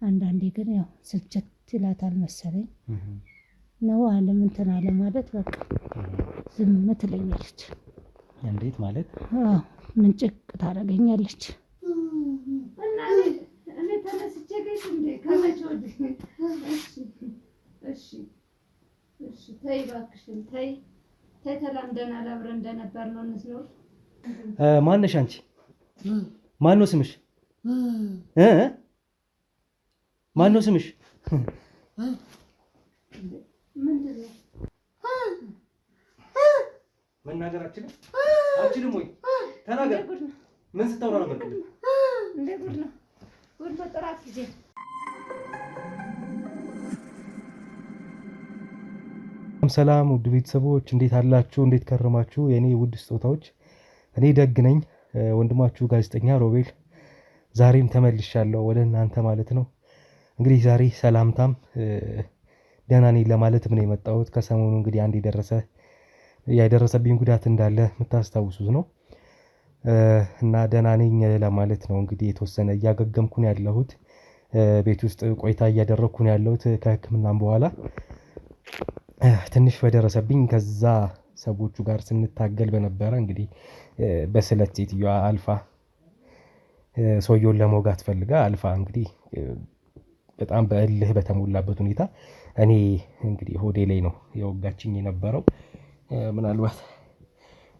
አንዳንዴ ግን ያው ስልቸት ይላታል መሰለኝ ነው አለም እንትን አለ ማለት በቃ ዝም ትለኛለች። እንዴት ማለት? ምንጭቅ ታደርገኛለች። እና እኔ ተነስቼ ቤት እንደ ከመቼ ወዲህ እሺ ተይ እባክሽን ተይ ተላምደናል አብረን እንደነበር ነው እንስኖር። ማነሽ አንቺ? ማነው ስምሽ? ማነው ስምሽ? መናገር አችልም ወይ? ተናገር። ምን ስታወራ ነበር? እንደ ጉድ ነው ጉድ በጥራት ጊዜ። ሰላም ውድ ቤተሰቦች እንዴት አላችሁ? እንዴት ከረማችሁ? የኔ ውድ ስጦታዎች፣ እኔ ደግ ነኝ። ወንድማችሁ ጋዜጠኛ ሮቤል ዛሬም ተመልሻለሁ ወደ እናንተ ማለት ነው። እንግዲህ ዛሬ ሰላምታም ደህና ነኝ ለማለት ምን የመጣሁት ከሰሞኑ እንግዲህ አንድ የደረሰብኝ ጉዳት እንዳለ የምታስታውሱት ነው እና ደህና ነኝ ለማለት ነው። እንግዲህ የተወሰነ እያገገምኩ ነው ያለሁት። ቤት ውስጥ ቆይታ እያደረግኩ ነው ያለሁት ከሕክምናም በኋላ ትንሽ በደረሰብኝ ከዛ ሰዎቹ ጋር ስንታገል በነበረ እንግዲህ በስለት ሴትዮዋ አልፋ ሰውየውን ለመውጋት ፈልጋ አልፋ እንግዲህ በጣም በእልህ በተሞላበት ሁኔታ እኔ እንግዲህ ሆዴ ላይ ነው የወጋችኝ የነበረው። ምናልባት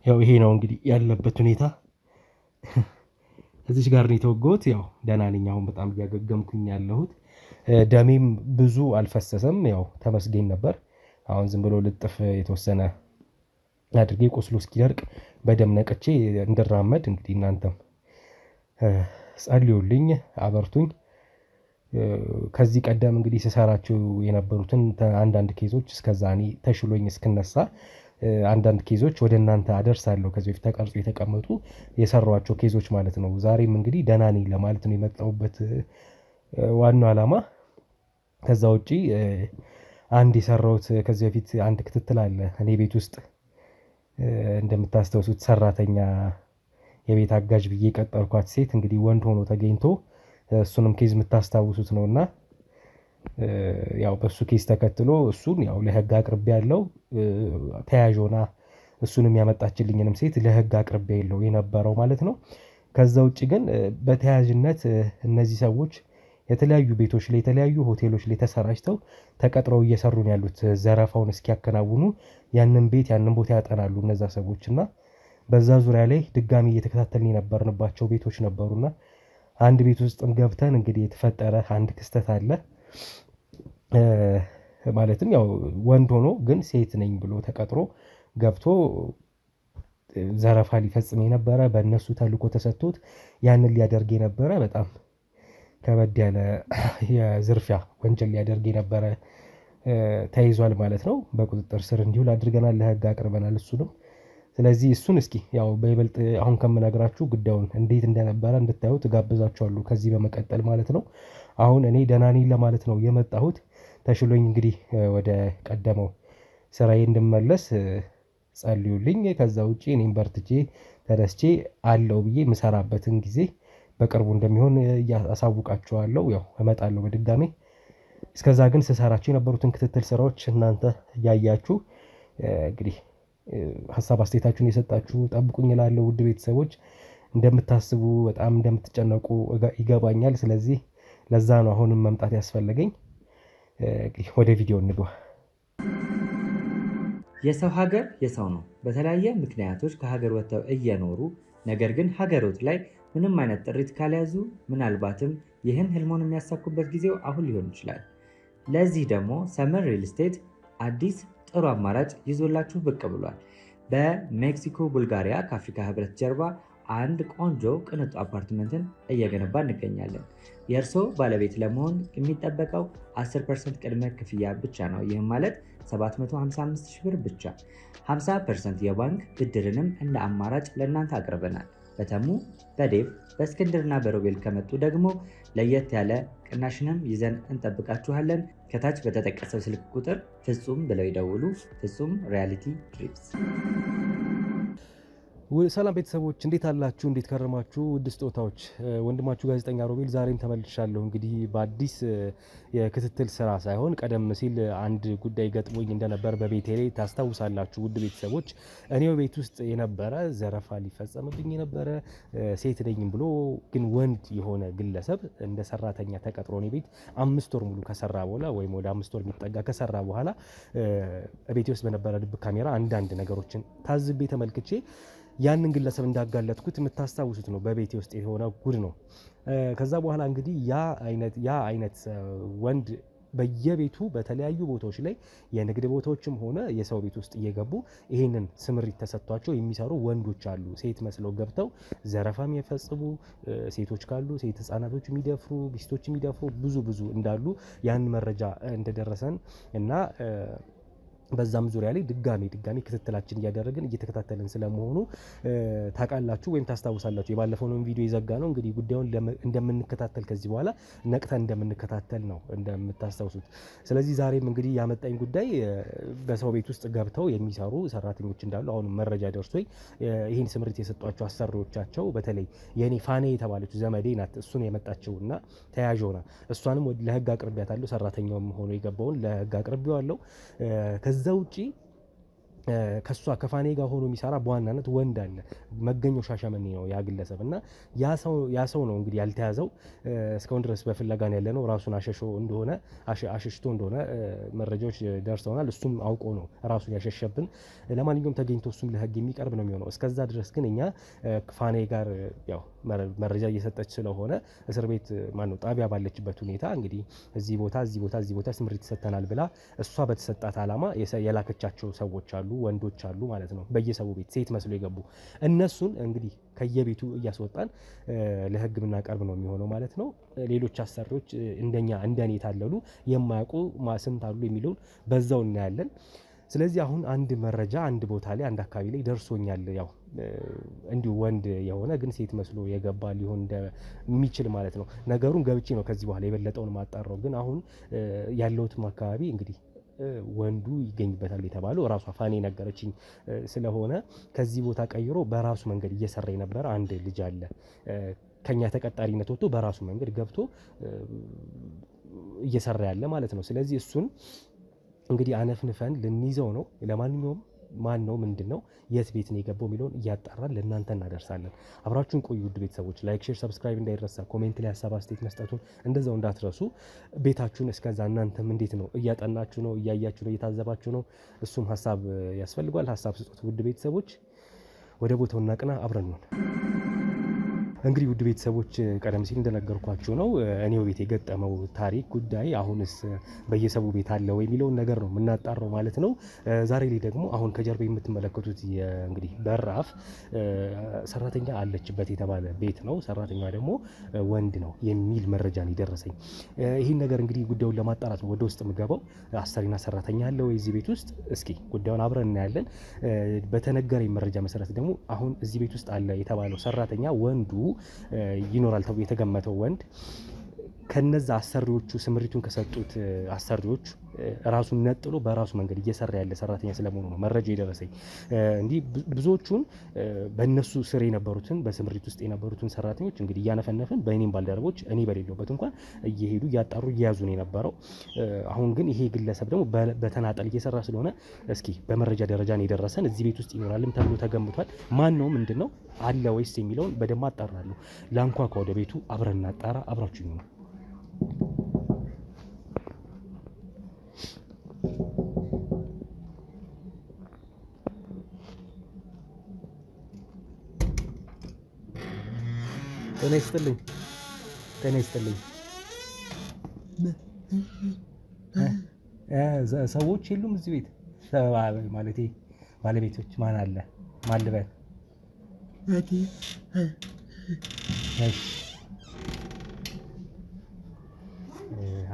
ያው ይሄ ነው እንግዲህ ያለበት ሁኔታ። እዚች ጋር ነው የተወጋሁት። ያው ደህና ነኝ አሁን በጣም እያገገምኩኝ ያለሁት። ደሜም ብዙ አልፈሰሰም። ያው ተመስገን ነበር። አሁን ዝም ብሎ ልጥፍ የተወሰነ አድርጌ ቁስሉ እስኪደርቅ በደም ነቅቼ እንድራመድ እንግዲህ እናንተም ጸልዩልኝ፣ አበርቱኝ። ከዚህ ቀደም እንግዲህ ስሰራቸው የነበሩትን አንዳንድ ኬዞች እስከዛ እኔ ተሽሎኝ እስክነሳ አንዳንድ ኬዞች ወደ እናንተ አደርሳለሁ። ከዚህ በፊት ተቀርጾ የተቀመጡ የሰሯቸው ኬዞች ማለት ነው። ዛሬም እንግዲህ ደህና ነኝ ለማለት ነው የመጣሁበት ዋናው ዓላማ። ከዛ ውጪ አንድ የሰራሁት ከዚህ በፊት አንድ ክትትል አለ። እኔ ቤት ውስጥ እንደምታስታውሱት ሰራተኛ የቤት አጋዥ ብዬ ቀጠርኳት ሴት እንግዲህ ወንድ ሆኖ ተገኝቶ እሱንም ኬዝ የምታስታውሱት ነውና ያው በሱ ኬዝ ተከትሎ እሱን ያው ለህግ አቅርቤ ያለው ተያዦና እሱንም ያመጣችልኝንም ሴት ለህግ አቅርቤ ያለው የነበረው ማለት ነው። ከዛ ውጪ ግን በተያያዥነት እነዚህ ሰዎች የተለያዩ ቤቶች ላይ የተለያዩ ሆቴሎች ላይ ተሰራጭተው ተቀጥረው እየሰሩ ነው ያሉት። ዘረፋውን እስኪያከናውኑ ያንን ቤት ያንን ቦታ ያጠናሉ እነዛ ሰዎች እና በዛ ዙሪያ ላይ ድጋሚ እየተከታተልን የነበርንባቸው ቤቶች ነበሩና አንድ ቤት ውስጥም ገብተን እንግዲህ የተፈጠረ አንድ ክስተት አለ። ማለትም ያው ወንድ ሆኖ ግን ሴት ነኝ ብሎ ተቀጥሮ ገብቶ ዘረፋ ሊፈጽም የነበረ በእነሱ ተልዕኮ ተሰጥቶት ያንን ሊያደርግ የነበረ በጣም ከበድ ያለ የዝርፊያ ወንጀል ሊያደርግ የነበረ ተይዟል ማለት ነው። በቁጥጥር ስር እንዲውል አድርገናል፣ ለህግ አቅርበናል እሱንም። ስለዚህ እሱን እስኪ ያው በይበልጥ አሁን ከምነግራችሁ ጉዳዩን እንዴት እንደነበረ እንድታዩት ጋብዛችኋለሁ ከዚህ በመቀጠል ማለት ነው። አሁን እኔ ደህና ነኝ ለማለት ነው የመጣሁት። ተሽሎኝ እንግዲህ ወደ ቀደመው ስራዬ እንድመለስ ጸልዩልኝ። ከዛ ውጪ እኔም በርትቼ ተደስቼ አለው ብዬ የምሰራበትን ጊዜ በቅርቡ እንደሚሆን አሳውቃችኋለሁ። ያው እመጣለሁ በድጋሜ። እስከዛ ግን ስሰራቸው የነበሩትን ክትትል ስራዎች እናንተ እያያችሁ እንግዲህ ሀሳብ አስተያየታችሁን የሰጣችሁ ጠብቁኝ እላለሁ። ውድ ቤተሰቦች እንደምታስቡ በጣም እንደምትጨነቁ ይገባኛል። ስለዚህ ለዛ ነው አሁንም መምጣት ያስፈለገኝ። ወደ ቪዲዮ እንግባ። የሰው ሀገር የሰው ነው። በተለያየ ምክንያቶች ከሀገር ወጥተው እየኖሩ ነገር ግን ሀገሮት ላይ ምንም አይነት ጥሪት ካልያዙ ምናልባትም ይህን ህልሞን የሚያሳኩበት ጊዜው አሁን ሊሆን ይችላል። ለዚህ ደግሞ ሰመር ሪል ስቴት አዲስ ጥሩ አማራጭ ይዞላችሁ ብቅ ብሏል። በሜክሲኮ ቡልጋሪያ ከአፍሪካ ህብረት ጀርባ አንድ ቆንጆ ቅንጡ አፓርትመንትን እየገነባ እንገኛለን። የእርስዎ ባለቤት ለመሆን የሚጠበቀው 10% ቅድመ ክፍያ ብቻ ነው። ይህም ማለት 755 ሺህ ብር ብቻ። 50% የባንክ ብድርንም እንደ አማራጭ ለእናንተ አቅርበናል። በተሙ በዴቭ በእስክንድርና በሮቤል ከመጡ ደግሞ ለየት ያለ ቅናሽንም ይዘን እንጠብቃችኋለን። ከታች በተጠቀሰው ስልክ ቁጥር ፍጹም ብለው ይደውሉ። ፍጹም ሪያሊቲ ትሪፕስ። ሰላም ቤተሰቦች እንዴት አላችሁ? እንዴት ከረማችሁ? ውድ ስጦታዎች ወንድማችሁ ጋዜጠኛ ሮቤል ዛሬም ተመልሻለሁ። እንግዲህ በአዲስ የክትትል ስራ ሳይሆን ቀደም ሲል አንድ ጉዳይ ገጥሞኝ እንደነበር በቤቴ ላይ ታስታውሳላችሁ። ውድ ቤተሰቦች እኔው ቤት ውስጥ የነበረ ዘረፋ ሊፈጸምብኝ የነበረ ሴት ነኝ ብሎ ግን ወንድ የሆነ ግለሰብ እንደ ሰራተኛ ተቀጥሮ እኔ ቤት 5 ወር ሙሉ ከሰራ በኋላ ወይም ወደ 5 ወር የሚጠጋ ከሰራ በኋላ ቤቴ ውስጥ በነበረ ድብቅ ካሜራ አንዳንድ ነገሮችን ታዝቤ ተመልክቼ ያንን ግለሰብ እንዳጋለጥኩት የምታስታውሱት ነው። በቤቴ ውስጥ የሆነ ጉድ ነው። ከዛ በኋላ እንግዲህ ያ አይነት ወንድ በየቤቱ በተለያዩ ቦታዎች ላይ የንግድ ቦታዎችም ሆነ የሰው ቤት ውስጥ እየገቡ ይሄንን ስምሪት ተሰጥቷቸው የሚሰሩ ወንዶች አሉ። ሴት መስለው ገብተው ዘረፋ የሚፈጽሙ ሴቶች ካሉ ሴት ህጻናቶች የሚደፍሩ ሚስቶች የሚደፍሩ ብዙ እንዳሉ ያን መረጃ እንደደረሰን እና በዛም ዙሪያ ላይ ድጋሚ ክትትላችን እያደረግን እየተከታተልን ስለመሆኑ ታውቃላችሁ ወይም ታስታውሳላችሁ። የባለፈውን ቪዲዮ የዘጋ ነው እንግዲህ ጉዳዩን እንደምንከታተል ከዚህ በኋላ ነቅተን እንደምንከታተል ነው እንደምታስታውሱት። ስለዚህ ዛሬም እንግዲህ ያመጣኝ ጉዳይ በሰው ቤት ውስጥ ገብተው የሚሰሩ ሰራተኞች እንዳሉ አሁን መረጃ ደርሶኝ ይህን ስምሪት የሰጧቸው አሰሪዎቻቸው በተለይ የኔ ፋኔ የተባለችው ዘመዴ ናት እሱን የመጣችውና ተያዥ ሆና እሷንም ለህግ አቅርቢያታለሁ። ሰራተኛውም ሆኖ የገባውን ለህግ አቅርቢዋለሁ። ከዛ ውጪ ከሷ ከፋኔ ጋር ሆኖ የሚሰራ በዋናነት ወንድ አለ። መገኘው ሻሸመኔ ነው ያ ግለሰብ እና ያ ሰው ነው እንግዲህ ያልተያዘው። እስካሁን ድረስ በፍለጋ ነው ያለነው። ራሱን አሸሽቶ እንደሆነ መረጃዎች ደርሰውናል። እሱም አውቆ ነው ራሱን ያሸሸብን። ለማንኛውም ተገኝቶ እሱም ለህግ የሚቀርብ ነው የሚሆነው። እስከዛ ድረስ ግን እኛ ፋኔ ጋር ያው መረጃ እየሰጠች ስለሆነ እስር ቤት ጣቢያ ባለችበት ሁኔታ እንግዲህ እዚህ ቦታ ስምሪት ሰጥተናል ብላ እሷ በተሰጣት ዓላማ የላከቻቸው ሰዎች አሉ፣ ወንዶች አሉ ማለት ነው። በየሰው ቤት ሴት መስሎ የገቡ እነሱን እንግዲህ ከየቤቱ እያስወጣን ለህግ ምናቀርብ ነው የሚሆነው ማለት ነው። ሌሎች አሰሪዎች እንደኔ የታለሉ የማያውቁ ስንት አሉ የሚለውን በዛው እናያለን። ስለዚህ አሁን አንድ መረጃ አንድ ቦታ ላይ አንድ አካባቢ ላይ ደርሶኛል። ያው እንዲሁ ወንድ የሆነ ግን ሴት መስሎ የገባ ሊሆን እንደሚችል ማለት ነው። ነገሩን ገብቼ ነው ከዚህ በኋላ የበለጠውን ማጣራው። ግን አሁን ያለውትም አካባቢ እንግዲህ ወንዱ ይገኝበታል የተባለው ራሷ ፋኔ ነገረችኝ ስለሆነ ከዚህ ቦታ ቀይሮ በራሱ መንገድ እየሰራ የነበረ አንድ ልጅ አለ። ከኛ ተቀጣሪነት ወጥቶ በራሱ መንገድ ገብቶ እየሰራ ያለ ማለት ነው። ስለዚህ እሱን እንግዲህ አነፍንፈን ልንይዘው ነው። ለማንኛውም ማን ነው ምንድነው የት ቤት ነው የገባው የሚለውን እያጣራን ለእናንተ እናደርሳለን። አብራችሁን ቆዩ ውድ ቤተሰቦች። ላይክ፣ ሼር፣ ሰብስክራይብ እንዳይረሳ። ኮሜንት ላይ ሀሳብ አስተያየት መስጠቱን እንደዛው እንዳትረሱ። ቤታችሁን እስከዛ እናንተም እንዴት ነው እያጠናችሁ ነው፣ እያያችሁ ነው፣ እየታዘባችሁ ነው? እሱም ሀሳብ ያስፈልጓል። ሀሳብ ስጡት ውድ ቤተሰቦች። ወደ ቦታው እናቅና፣ አብረን ነው እንግዲህ ውድ ቤተሰቦች ቀደም ሲል እንደነገርኳችሁ ነው እኔው ቤት የገጠመው ታሪክ ጉዳይ አሁንስ በየሰቡ ቤት አለ ወይ የሚለውን ነገር ነው የምናጣራው ማለት ነው። ዛሬ ላይ ደግሞ አሁን ከጀርባ የምትመለከቱት እንግዲህ በራፍ ሰራተኛ አለችበት የተባለ ቤት ነው። ሰራተኛ ደግሞ ወንድ ነው የሚል መረጃ ነው የደረሰኝ። ይህን ነገር እንግዲህ ጉዳዩን ለማጣራት ወደ ውስጥ የምገባው አሰሪና ሰራተኛ አለ ወይ እዚህ ቤት ውስጥ? እስኪ ጉዳዩን አብረን እናያለን። በተነገረኝ መረጃ መሰረት ደግሞ አሁን እዚህ ቤት ውስጥ አለ የተባለው ሰራተኛ ወንዱ ይኖራል ተብሎ የተገመተው ወንድ ከነዛ አሰሪዎቹ ስምሪቱን ከሰጡት አሰሪዎች ራሱን ነጥሎ በራሱ መንገድ እየሰራ ያለ ሰራተኛ ስለመሆኑ ነው መረጃ የደረሰኝ። እንዲህ ብዙዎቹን በእነሱ ስር የነበሩትን በስምሪት ውስጥ የነበሩትን ሰራተኞች እንግዲህ እያነፈነፍን በእኔም ባልደረቦች እኔ በሌለበት እንኳን እየሄዱ እያጣሩ እየያዙ ነው የነበረው። አሁን ግን ይሄ ግለሰብ ደግሞ በተናጠል እየሰራ ስለሆነ እስኪ በመረጃ ደረጃ ነው የደረሰን። እዚህ ቤት ውስጥ ይኖራልም ተብሎ ተገምቷል። ማን ነው ምንድን ነው አለ ወይስ የሚለውን በደንብ አጣራለሁ። ላንኳኳ ወደ ቤቱ አብረን እናጣራ። አብራችሁ ነው ጤና ይስጥልኝ። ሰዎች የሉም እዚህ ቤት ማለቴ ባለቤቶች ማን አለ? ማን ልበል?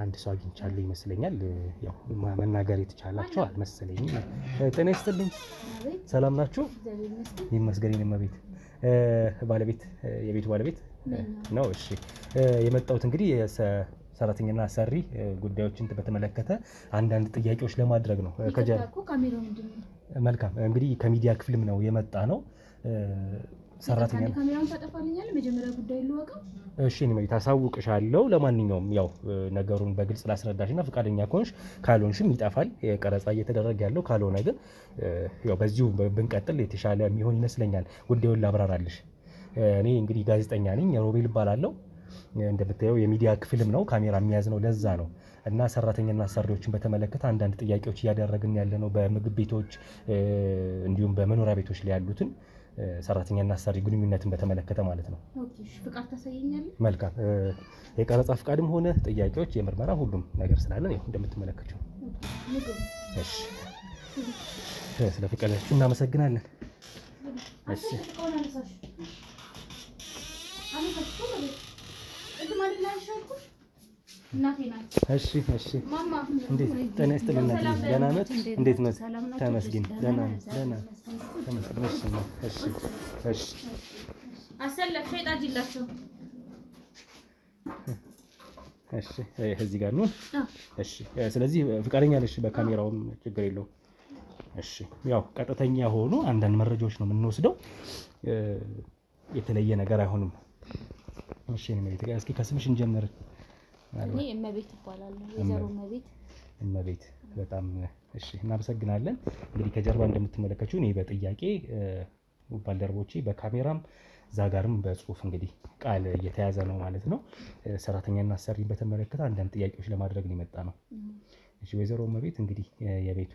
አንድ ሰው አግኝቻለሁ ይመስለኛል። ያው መናገር የተቻላቸው አልመሰለኝም። ጤና ይስጥልኝ። ሰላም ናችሁ? ይመስገን። እመቤት ባለቤት የቤቱ ባለቤት ነው። እሺ የመጣሁት እንግዲህ ሰራተኛና አሰሪ ጉዳዮችን በተመለከተ አንዳንድ ጥያቄዎች ለማድረግ ነው። መልካም እንግዲህ ከሚዲያ ክፍልም ነው የመጣ ነው። ሰራተኛ ካሜራውን ታጠፋልኛለህ መጀመሪያ ጉዳይ ልወቀው። እሺ እኔ ታሳውቅሻለሁ። ለማንኛውም ያው ነገሩን በግልጽ ላስረዳሽና ፈቃደኛ ከሆንሽ ካልሆንሽም ይጠፋል ቀረጻ እየተደረገ ያለው። ካልሆነ ግን ያው በዚሁ ብንቀጥል የተሻለ የሚሆን ይመስለኛል። ጉዳዩን ላብራራልሽ። እኔ እንግዲህ ጋዜጠኛ ነኝ፣ ሮቤል እባላለሁ። እንደምታየው የሚዲያ ክፍልም ነው ካሜራ የሚያዝ ነው፣ ለዛ ነው። እና ሰራተኛና አሰሪዎችን በተመለከተ አንዳንድ ጥያቄዎች እያደረግን ያለ ነው፣ በምግብ ቤቶች እንዲሁም በመኖሪያ ቤቶች ላይ ያሉትን ሰራተኛና አሰሪ ግንኙነትን በተመለከተ ማለት ነው። ኦኬ እሺ፣ ፍቃድ ታሳየኛለህ? መልካም። የቀረጻ ፍቃድም ሆነ ጥያቄዎች፣ የምርመራ ሁሉም ነገር ስላለን ያው እንደምትመለከቱው። እሺ፣ ስለ ፍቃዳችሁ እናመሰግናለን። እሺ እሺ እሺ። እንዴት ጤና ይስጥልኝ። ደህና ነዎት? እንዴት ነዎት? ተመስገን ደህና ነኝ፣ ደህና ተመስገን። እሺ እሺ። አሰለፍ ሸይጣጅላቸው። እሺ እዚህ ጋር ነው። እሺ ስለዚህ ፍቃደኛ ነሽ? በካሜራውም ችግር የለውም። እሺ ያው ቀጥተኛ ሆኖ አንዳንድ መረጃዎች ነው የምንወስደው፣ የተለየ ነገር አይሆንም። እሺ እስኪ ከስምሽ እንጀምር። እኔ እመቤት እባላለሁ። ወይዘሮ እመቤት በጣም እሺ፣ እናመሰግናለን። እንግዲህ ከጀርባ እንደምትመለከቱት እኔ በጥያቄ ባልደረቦቼ በካሜራም እዛ ጋርም በጽሁፍ እንግዲህ ቃል እየተያዘ ነው ማለት ነው። ሰራተኛና አሰሪን በተመለከተ አንዳንድ ጥያቄዎች ለማድረግ ነው የመጣ ነው። እሺ ወይዘሮ እመቤት እንግዲህ የቤቱ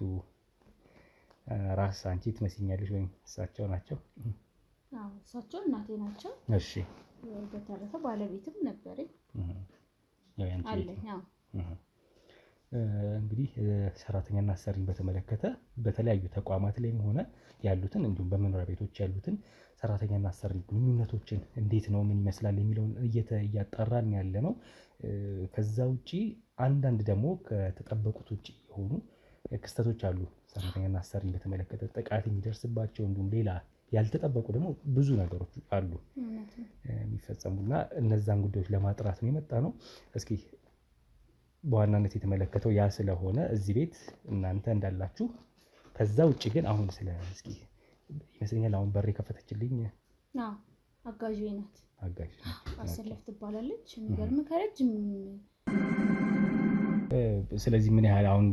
ራስ አንቺ ትመስኛለሽ ወይም እሳቸው ናቸው? አዎ እሳቸው እናቴ ናቸው። እሺ በተረፈ ባለቤትም ነበረኝ አለኝ። እንግዲህ ሰራተኛና አሰሪን በተመለከተ በተለያዩ ተቋማት ላይም ሆነ ያሉትን እንዲሁም በመኖሪያ ቤቶች ያሉትን ሰራተኛና አሰሪ ግንኙነቶችን እንዴት ነው ምን ይመስላል የሚለውን እያጣራን ያለ ነው። ከዛ ውጪ አንዳንድ ደግሞ ከተጠበቁት ውጪ የሆኑ ክስተቶች አሉ። ሰራተኛና አሰሪን በተመለከተ ጥቃት የሚደርስባቸው እንዲሁም ሌላ ያልተጠበቁ ደግሞ ብዙ ነገሮች አሉ የሚፈጸሙና እነዛን ጉዳዮች ለማጥራት ነው የመጣ ነው። እስኪ በዋናነት የተመለከተው ያ ስለሆነ እዚህ ቤት እናንተ እንዳላችሁ፣ ከዛ ውጪ ግን አሁን ስለ እስኪ ይመስለኛል አሁን በር የከፈተችልኝ አጋዥ ናት። አጋዥ አሰለፍ ትባላለች። የሚገርም ከረጅም ስለዚህ ምን ያህል አሁን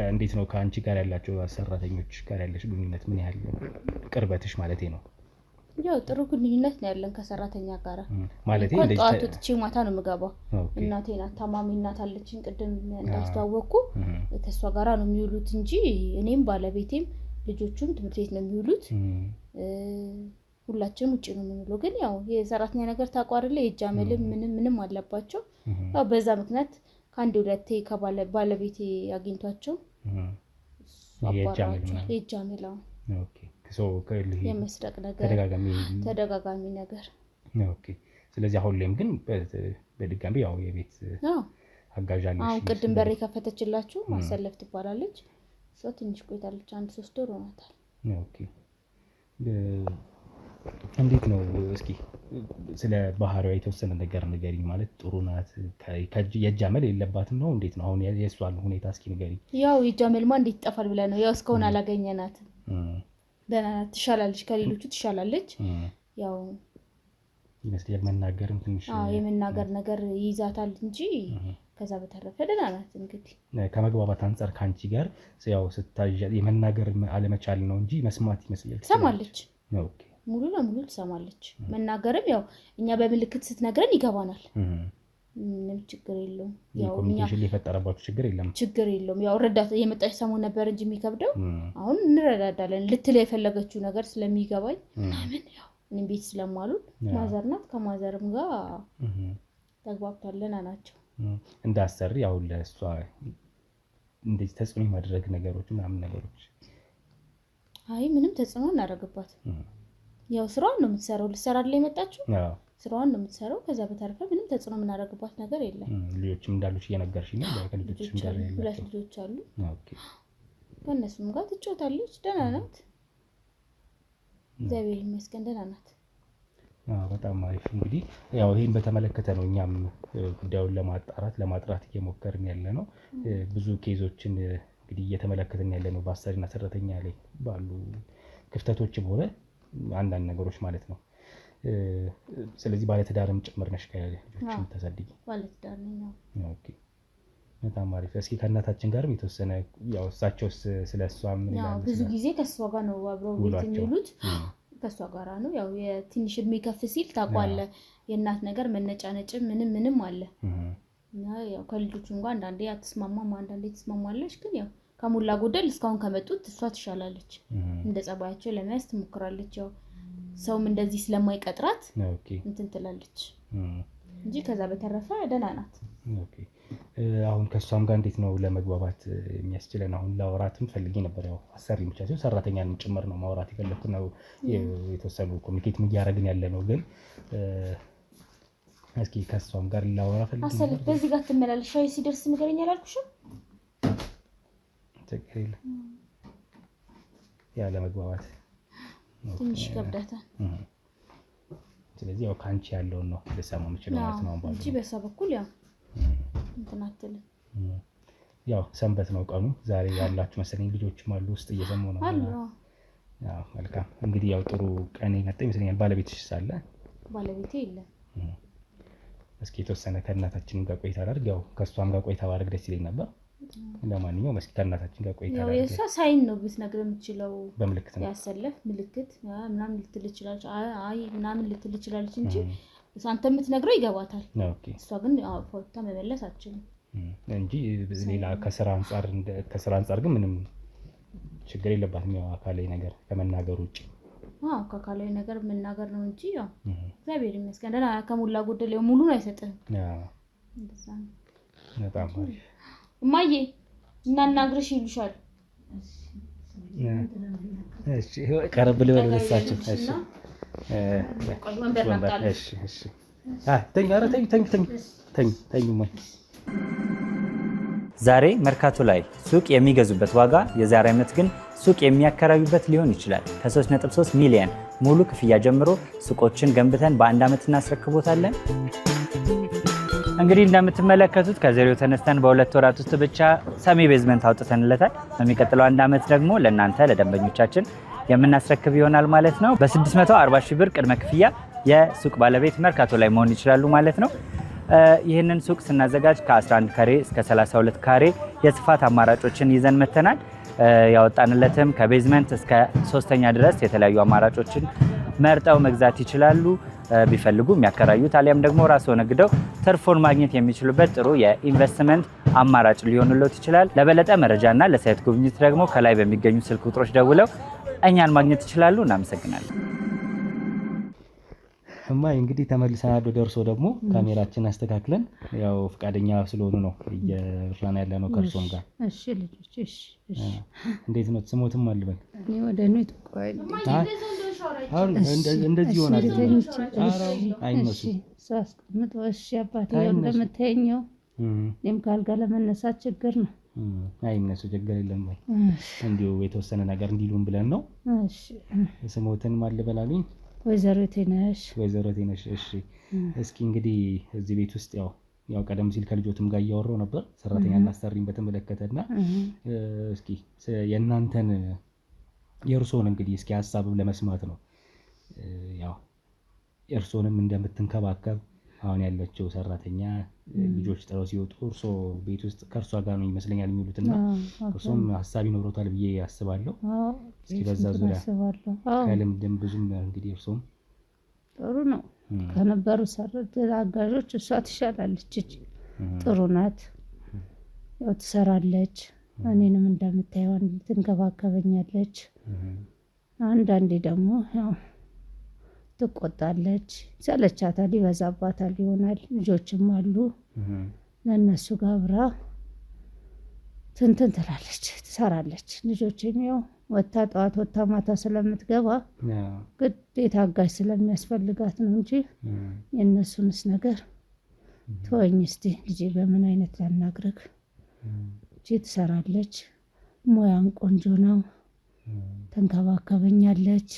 እንዴት ነው ከአንቺ ጋር ያላቸው ሰራተኞች ጋር ያለሽ ግንኙነት ምን ያህል ቅርበትሽ ማለቴ ነው? ያው ጥሩ ግንኙነት ነው ያለን ከሰራተኛ ጋር ማለቴ እንደዚህ ጠዋት ወጥቼ ማታ ነው የምገባው። እናቴ ናት፣ ታማሚ እናት አለችኝ ቅድም እንዳስተዋወቅኩ ከሷ ጋራ ነው የሚውሉት እንጂ እኔም ባለቤቴም ልጆቹም ትምህርት ቤት ነው የሚውሉት። ሁላችንም ውጪ ነው የምንውለው። ግን ያው የሰራተኛ ነገር ታቋርለ የጃመልም ምንም አለባቸው። ያው በዛ ምክንያት ከአንድ ሁለቴ ከባለቤቴ አግኝቷቸው የጃመል የመስረቅ ነገር ተደጋጋሚ ነገር። ኦኬ ስለዚህ አሁን ላይም ግን በድጋሚ ያው የቤት አጋዥ አለሽ? አሁን ቅድም በር የከፈተችላችሁ ማሰለፍ ትባላለች። ሰው ትንሽ ቆይታለች፣ 1-3 ወር ሆኗታል። ኦኬ እንዴት ነው እስኪ ስለ ባህሪዋ የተወሰነ ነገር ንገሪኝ። ማለት ጥሩ ናት? የጃመል የለባትም ነው? እንዴት ነው አሁን የእሷን ሁኔታ እስኪ ንገሪኝ። ያው የጃመልማ እንዴት ይጠፋል ብለህ ነው? ያው እስካሁን አላገኘናትም። ደህና ናት፣ ትሻላለች፣ ከሌሎቹ ትሻላለች። ያው ይመስላል መናገርም ትንሽ የመናገር ነገር ይይዛታል እንጂ ከዛ በተረፈ ደህና ናት። እንግዲህ ከመግባባት አንፃር ከአንቺ ጋር ያው ስታያት የመናገር አለመቻል ነው እንጂ መስማት ይመስላል ትሰማለች። ኦኬ ሙሉ ለሙሉ ትሰማለች። መናገርም ያው እኛ በምልክት ስትነግረን ይገባናል። ምንም ችግር የለውም። ያው ኮሚኒኬሽን የፈጠረባችሁ ችግር የለም? ችግር የለውም። ያው ረዳት የመጣች ሰሞን ነበር እንጂ የሚከብደው አሁን እንረዳዳለን። ልትል የፈለገችው ነገር ስለሚገባኝ ምን ያው እኔም ቤት ስለማሉ ማዘር ናት። ከማዘርም ጋር ተግባብታለን ናቸው። እንዳሰሪ ያው ለእሷ እንደዚህ ተጽዕኖ ማድረግ ነገሮች ምናምን ነገሮች አይ ምንም ተጽዕኖ እናደርግባት። ያው ስራዋን ነው የምትሰራው። ልትሰራልኝ የመጣችው ስራዋን ነው የምትሰራው። ከዛ በተረፈ ምንም ተጽዕኖ የምናደርግባት ነገር የለም። ልጆችም እንዳሉሽ እየነገርሽኝ ነው? ከልጆችም ጋር ሁለት ልጆች አሉ። ከእነሱም ጋር ትጫወታለች። ደህና ናት፣ እግዚአብሔር ይመስገን ደህና ናት። በጣም አሪፍ። እንግዲህ ያው ይሄን በተመለከተ ነው እኛም ጉዳዩን ለማጥራት እየሞከርን ያለ ነው። ብዙ ኬዞችን እንግዲህ እየተመለከትን ያለ ነው። በአሰሪና ሰራተኛ ላይ ባሉ ክፍተቶችም ሆነ አንዳንድ ነገሮች ማለት ነው። ስለዚህ ባለትዳርም ጭምር ነሽ ከልጆችም ተሰድጊ? ባለትዳር ነኝ። ኦኬ በጣም አሪፍ። እስኪ ከእናታችን ጋርም የተወሰነ ያው እሳቸውስ ስለ እሷ ምን ይላሉ? ብዙ ጊዜ ከእሷ ጋር ነው አብረው ቤት የሚውሉት፣ ከእሷ ጋር ነው። ያው የትንሽ እድሜ ከፍ ሲል ታውቃለህ የእናት ነገር መነጫነጭ ምንም አለ እና ያው ከልጆቹም ጋር አንዳንዴ አትስማማም፣ አንዳንዴ ትስማማለች። ግን ያው ከሞላ ጎደል እስካሁን ከመጡት እሷ ትሻላለች። እንደ ጸባያቸው ለመያዝ ትሞክራለች። ያው ሰውም እንደዚህ ስለማይቀጥራት እንትን ትላለች እንጂ ከዛ በተረፈ ደህና ናት። ኦኬ አሁን ከሷም ጋር እንዴት ነው ለመግባባት የሚያስችለን? አሁን ላወራትም ፈልጌ ነበር። ያው አሰሪ ብቻ ሳይሆን ሰራተኛንም ጭምር ነው ማውራት የፈለኩት ነው። የተወሰኑ ኮሚኒኬት እያደረግን ያለ ነው። ግን እስኪ ከሷም ጋር ላወራ ፈልጌ ነበር። አሰልፍ በዚህ ጋር ትመላለሽ ሻይ ሲደርስ ንገረኝ አላልኩሽም? ችግር የለም ያለ መግባባት ትንሽ ይከብዳታል። ስለዚህ ያው ካንቺ ያለውን ነው ልሰማ የምችለው ማለት ነው እንጂ በሷ በኩል ያው እንትን አትልም። ያው ሰንበት ነው ቀኑ። ዛሬ ያላችሁ መሰለኝ ልጆችም አሉ ውስጥ እየሰሙ ነው። ያው መልካም እንግዲህ ያው ጥሩ ቀን የመጣ ይመስለኛል። ባለቤትሽ ሳለ? ባለቤቴ የለም። እስኪ የተወሰነ ከእናታችን ጋር ቆይታ አድርግ። ያው ከእሷም ጋር ቆይታ ባደርግ ደስ ይለኝ ነበር። ለማንኛውም እስኪ ከእናታችን ጋር ቆይታ አድርግ። ያው የእሷ ሳይን ነው ብትነግረው የምትችለው፣ በምልክት ነው ያሰለፍ ምልክት ምናምን ልትል ትችላለች። አይ ምናምን ልትል ትችላለች እንጂ አንተ የምትነግረው ይገባታል። እሷ ግን ፎታ መመለስ አትችልም እንጂ ሌላ ከስራ አንጻር ግን ምንም ችግር የለባትም። ያው አካላዊ ነገር ከመናገር ውጭ ከአካላዊ ነገር መናገር ነው እንጂ ያው እግዚአብሔር ይመስገን ደህና ከሞላ ጎደል ሙሉን አይሰጥህም። በጣም አሪፍ እማዬ እናናግርሽ ይሉሻል። እሺ ቀረብ ልበል ለሳቸው። እሺ ወንበር ናምጣልኝ። እሺ ተኝ ዛሬ መርካቶ ላይ ሱቅ የሚገዙበት ዋጋ የዛሬ ዓመት ግን ሱቅ የሚያከራዩበት ሊሆን ይችላል። ከ3.3 ሚሊዮን ሙሉ ክፍያ ጀምሮ ሱቆችን ገንብተን በአንድ ዓመት እናስረክቦታለን። እንግዲህ እንደምትመለከቱት ከዜሮ ተነስተን በሁለት ወራት ውስጥ ብቻ ሰሚ ቤዝመንት አውጥተንለታል። በሚቀጥለው አንድ ዓመት ደግሞ ለእናንተ ለደንበኞቻችን የምናስረክብ ይሆናል ማለት ነው። በ640 ሺህ ብር ቅድመ ክፍያ የሱቅ ባለቤት መርካቶ ላይ መሆን ይችላሉ ማለት ነው። ይህንን ሱቅ ስናዘጋጅ ከ11 ካሬ እስከ 32 ካሬ የስፋት አማራጮችን ይዘን መተናል። ያወጣንለትም ከቤዝመንት እስከ 3ኛ ድረስ የተለያዩ አማራጮችን መርጠው መግዛት ይችላሉ። ቢፈልጉ የሚያከራዩት አሊያም ደግሞ ራስዎ ነግደው ትርፉን ማግኘት የሚችሉበት ጥሩ የኢንቨስትመንት አማራጭ ሊሆንልዎት ይችላል። ለበለጠ መረጃና ለሳይት ጉብኝት ደግሞ ከላይ በሚገኙ ስልክ ቁጥሮች ደውለው እኛን ማግኘት ይችላሉ። እናመሰግናለን። እማዬ እንግዲህ ተመልሰናል ወደ እርሶ ደግሞ ካሜራችን አስተካክለን ያው ፈቃደኛ ስለሆኑ ነው እየብራና ያለ ነው ከእርሶም ጋር። እሺ ልጆች እሺ እንዴት ነው ስሞትም አልበል? እኔ ወደ ነው ተቆይ አሁን እንደዚህ ይሆናል። አይነሱ ሳስቀምጥ እሺ አባቴ እንደምታየኘው እኔም ካልጋ ለመነሳት ችግር ነው። አይነሱ ችግር የለም ወይ እንዲሁ የተወሰነ ነገር እንዲሉን ብለን ነው። እሺ ስሞትን ማልበል አሉኝ? ወይዘሮ ቴነሽ። እሺ እስኪ እንግዲህ እዚህ ቤት ውስጥ ያው ቀደም ሲል ከልጆትም ጋር እያወራሁ ነበር ሰራተኛና አሰሪን በተመለከተና እስኪ የእናንተን የእርሶን እንግዲህ እስኪ ሀሳብም ለመስማት ነው። ያው እርሶንም እንደምትንከባከብ አሁን ያለችው ሰራተኛ ልጆች ጥለው ሲወጡ እርሶ ቤት ውስጥ ከእርሷ ጋር ነው ይመስለኛል የሚውሉትና እርሶም ሀሳብ ይኖሮታል ብዬ አስባለሁ። እስኪ በዛ ዙሪያ ከልምድም ብዙም እንግዲህ እርሶም ጥሩ ነው ከነበሩ አጋዦች እሷ ትሻላለች። ጥሩ ናት፣ ያው ትሰራለች፣ እኔንም እንደምታየው ትንከባከበኛለች። አንዳንዴ ደግሞ ያው ትቆጣለች፣ ሰለቻታል፣ ይበዛባታል ይሆናል። ልጆችም አሉ ለእነሱ ጋር አብራ ትንትን ትላለች፣ ትሰራለች። ልጆችም ያው ወታ ጠዋት ወታ ማታ ስለምትገባ ግዴታ አጋዥ ስለሚያስፈልጋት ነው እንጂ የእነሱንስ ነገር ተወኝ እስቲ ልጄ በምን አይነት ላናግርህ። እቺ ትሰራለች፣ ሙያም ቆንጆ ነው፣ ተንከባከበኛለች።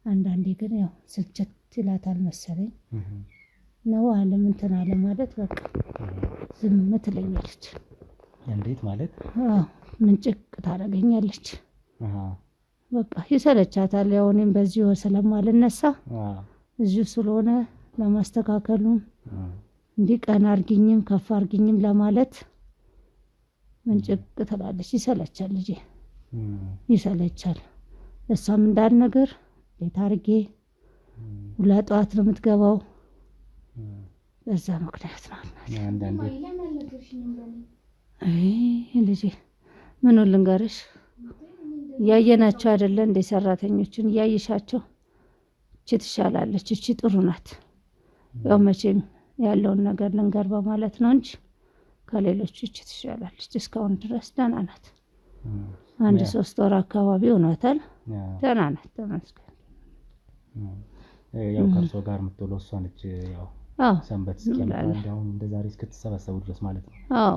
አንዳንዴ ግን ያው ስልቸት ይላታል መሰለኝ ነው አለም እንትን አለ ማለት በቃ ዝም ትለኛለች። እንዴት ማለት? ምንጭቅ ታደርገኛለች። በቃ ይሰለቻታል። ያው እኔም በዚሁ ስለማልነሳ እዚሁ ስለሆነ ለማስተካከሉም እንዲህ ቀን አርጊኝም ከፍ አርጊኝም ለማለት ምንጭቅ ትላለች። ይሰለቻል ልጄ ይሰለቻል። እሷም እንዳል ነገር ቤት አርጌ ሁላ ጠዋት ነው የምትገባው። በዛ ምክንያት ነው ልጄ ምን ልንገርሽ፣ እያየናቸው አይደለ እንደ ሰራተኞችን እያየሻቸው እቺ ትሻላለች፣ እቺ ጥሩ ናት። ያው መቼም ያለውን ነገር ልንገር በማለት ነው እንጂ ከሌሎቹ እቺ ትሻላለች። እስካሁን ድረስ ደህና ናት። 1-3 ወር አካባቢ ሆኗታል። ደህና ናት ተመስገን። ያው ከእርሶ ጋር የምትውለው እሷ ነች። ያው ሰንበት እስኪያልፋሁን እንደ ዛሬ እስክትሰበሰቡ ድረስ ማለት ነው። አዎ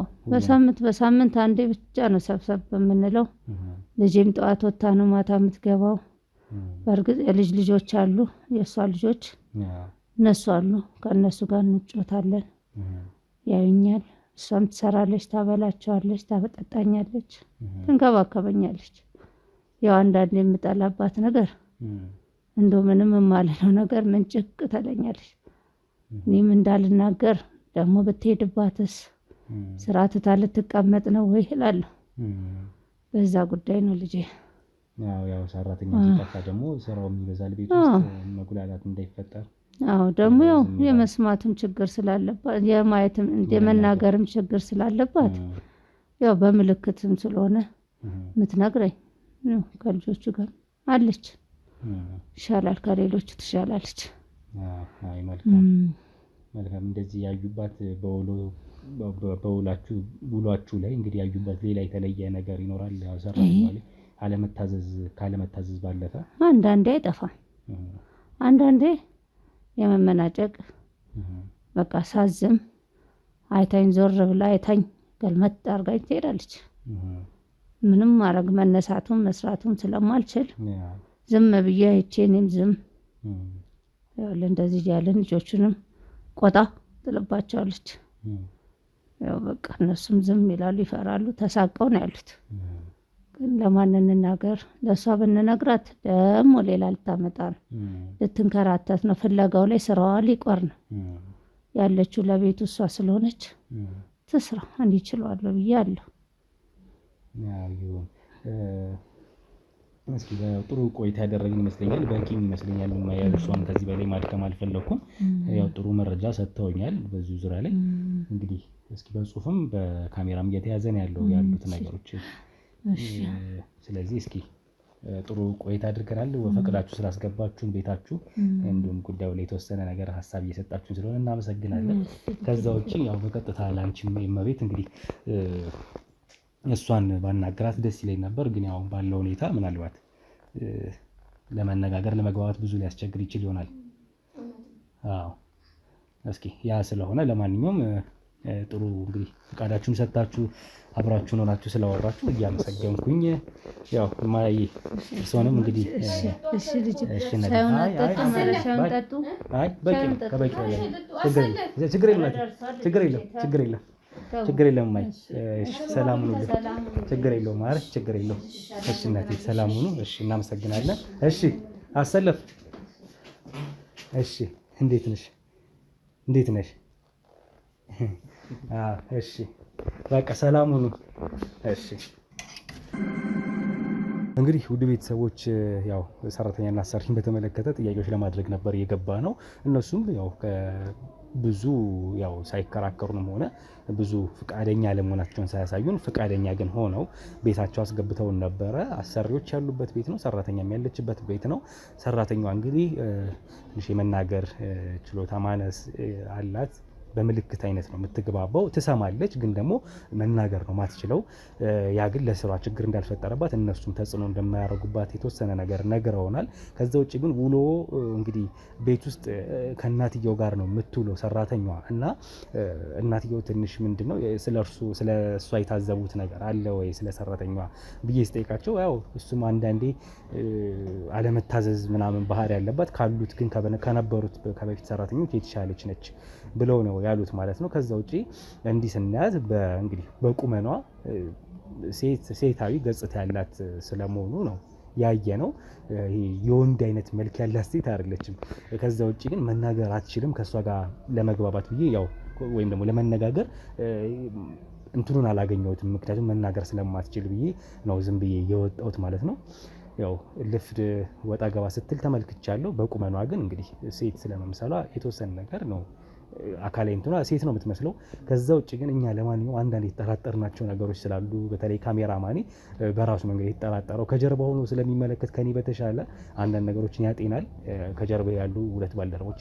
በሳምንት አንዴ ብቻ ነው ሰብሰብ የምንለው። ልጄም ጠዋት ወጥታ ነው ማታ የምትገባው። በእርግጥ የልጅ ልጆች አሉ፣ የእሷ ልጆች እነሱ አሉ። ከእነሱ ጋር እንጫወታለን፣ ያዩኛል። እሷም ትሰራለች፣ ታበላቸዋለች፣ ታበጠጣኛለች፣ ትንከባከበኛለች። ያው አንዳንድ የምጠላባት ነገር እንደው ምንም የማልለው ነገር ምንጭቅ ትለኛለች። እኔም እንዳልናገር ደግሞ ብትሄድባትስ ስራ ትታ ልትቀመጥ ነው ወይ እላለሁ። በዛ ጉዳይ ነው ልጄ። ያው ሰራተኛ ሲጠፋ ደግሞ ስራው ይበዛል ቤት ውስጥ መጉላላት እንዳይፈጠር። ደግሞ ያው የመስማትም ችግር ስላለባት የማየትም የመናገርም ችግር ስላለባት ያው በምልክትም ስለሆነ የምትነግረኝ ከልጆቹ ጋር አለች። ይሻላል፣ ከሌሎቹ ትሻላለች። አይ መልካም። እንደዚህ ያዩባት በውሏችሁ ላይ እንግዲህ ያዩባት ሌላ የተለየ ነገር ይኖራል? ያው ሰራተኛ ላይ ካለመታዘዝ ባለፈ አንዳንዴ አይጠፋም። አንዳንዴ የመመናጨቅ በቃ ሳዝም አይታኝ ዞር ብላ አይታኝ ገልመጥ አርጋኝ ትሄዳለች። ምንም ማድረግ መነሳቱም መስራቱም ስለማልችል ዝም ብዬ አይቼ እኔም ዝም ያው እንደዚህ ያለን ልጆቹንም ቆጣ ትልባቸዋለች። ያው በቃ እነሱም ዝም ይላሉ፣ ይፈራሉ፣ ተሳቀው ነው ያሉት። ግን ለማን እንናገር? ለእሷ ብንነግራት ደግሞ ሌላ ልታመጣ ነው፣ ልትንከራተት ነው። ፍለጋው ላይ ስራዋ ሊቆር ነው ያለችው። ለቤቱ እሷ ስለሆነች ትስራ እንዲችሏለሁ ብዬ አለሁ። እስኪ ጥሩ ቆይታ ያደረግን ይመስለኛል። በቂም ይመስለኛል። እሷን ከዚህ በላይ ማድከም አልፈለኩም። ያው ጥሩ መረጃ ሰጥተውኛል በዚሁ ዙሪያ ላይ። እንግዲህ እስኪ በጽሁፍም በካሜራም እየተያዘ ነው ያሉት ነገሮች። ስለዚህ እስኪ ጥሩ ቆይታ አድርገናል። ፈቅዳችሁ ስላስገባችሁን ቤታችሁ እንዲሁም ጉዳዩ ላይ የተወሰነ ነገር ሀሳብ እየሰጣችሁን ስለሆነ እናመሰግናለን። ከዛ ውጭ ያው በቀጥታ ላንቺም የመቤት እንግዲህ እሷን ባናገራት ደስ ይለኝ ነበር። ግን ያው ባለው ሁኔታ ምናልባት ለመነጋገር ለመግባባት ብዙ ሊያስቸግር ይችል ይሆናል። እስኪ ያ ስለሆነ ለማንኛውም ጥሩ እንግዲህ ፈቃዳችሁን ሰጣችሁ አብራችሁን ሆናችሁ ስላወራችሁ እያመሰገንኩኝ ያው ማይ እርሶንም እንግዲህ እሺ ልጅ ችግር የለም ማይ ሰላም ሁኑ። ችግር የለውም ማለት ችግር የለውም። እሺ እናቴ ሰላም ሁኑ። እሺ እናመሰግናለን። እሺ አሰለፍ እሺ እንዴት ነሽ? እሺ በቃ ሰላም ሁኑ። እሺ እንግዲህ ውድ ቤተሰቦች ያው ሰራተኛና አሰሪን በተመለከተ ጥያቄዎች ለማድረግ ነበር የገባ ነው። እነሱም ያው ብዙ ያው ሳይከራከሩንም ሆነ ብዙ ፍቃደኛ ለመሆናቸውን ሳያሳዩን ፍቃደኛ ግን ሆነው ቤታቸው አስገብተውን ነበረ። አሰሪዎች ያሉበት ቤት ነው፣ ሰራተኛም ያለችበት ቤት ነው። ሰራተኛዋ እንግዲህ ትንሽ የመናገር ችሎታ ማነስ አላት። በምልክት አይነት ነው የምትግባባው። ትሰማለች ግን ደግሞ መናገር ነው ማትችለው። ያ ግን ለስራ ችግር እንዳልፈጠረባት እነሱም ተጽዕኖ እንደማያደርጉባት የተወሰነ ነገር ነግረውናል። ከዛ ውጭ ግን ውሎ እንግዲህ ቤት ውስጥ ከእናትየው ጋር ነው የምትውለው ሰራተኛዋ እና እናትየው ትንሽ ምንድነው ስለ እሷ የታዘቡት ነገር አለ ወይ ስለ ሰራተኛዋ ብዬ ስጠይቃቸው ያው እሱም አንዳንዴ አለመታዘዝ ምናምን ባህሪ ያለባት ካሉት ግን ከነበሩት ከበፊት ሰራተኞች የተሻለች ነች ብለው ነው ያሉት ማለት ነው። ከዛ ውጪ እንዲህ ስናያት እንግዲህ በቁመኗ ሴታዊ ገጽታ ያላት ስለመሆኑ ነው ያየ ነው። ይሄ የወንድ አይነት መልክ ያላት ሴት አይደለችም። ከዛ ውጭ ግን መናገር አትችልም። ከእሷ ጋር ለመግባባት ብዬ ያው ወይም ደግሞ ለመነጋገር እንትኑን አላገኘሁትም። ምክንያቱም መናገር ስለማትችል ብዬ ነው ዝም ብዬ የወጣሁት ማለት ነው። ያው ልፍድ ወጣ ገባ ስትል ተመልክቻለሁ። በቁመኗ ግን እንግዲህ ሴት ስለመምሰሏ የተወሰነ ነገር ነው አካላዊ እንትኗ ሴት ነው የምትመስለው። ከዛ ውጭ ግን እኛ ለማንኛውም አንዳንድ የተጠራጠርናቸው ነገሮች ስላሉ በተለይ ካሜራማኔ በራሱ መንገድ የተጠራጠረው ከጀርባ ሆኖ ስለሚመለከት ከኔ በተሻለ አንዳንድ ነገሮችን ያጤናል። ከጀርባ ያሉ ሁለት ባልደረቦቼ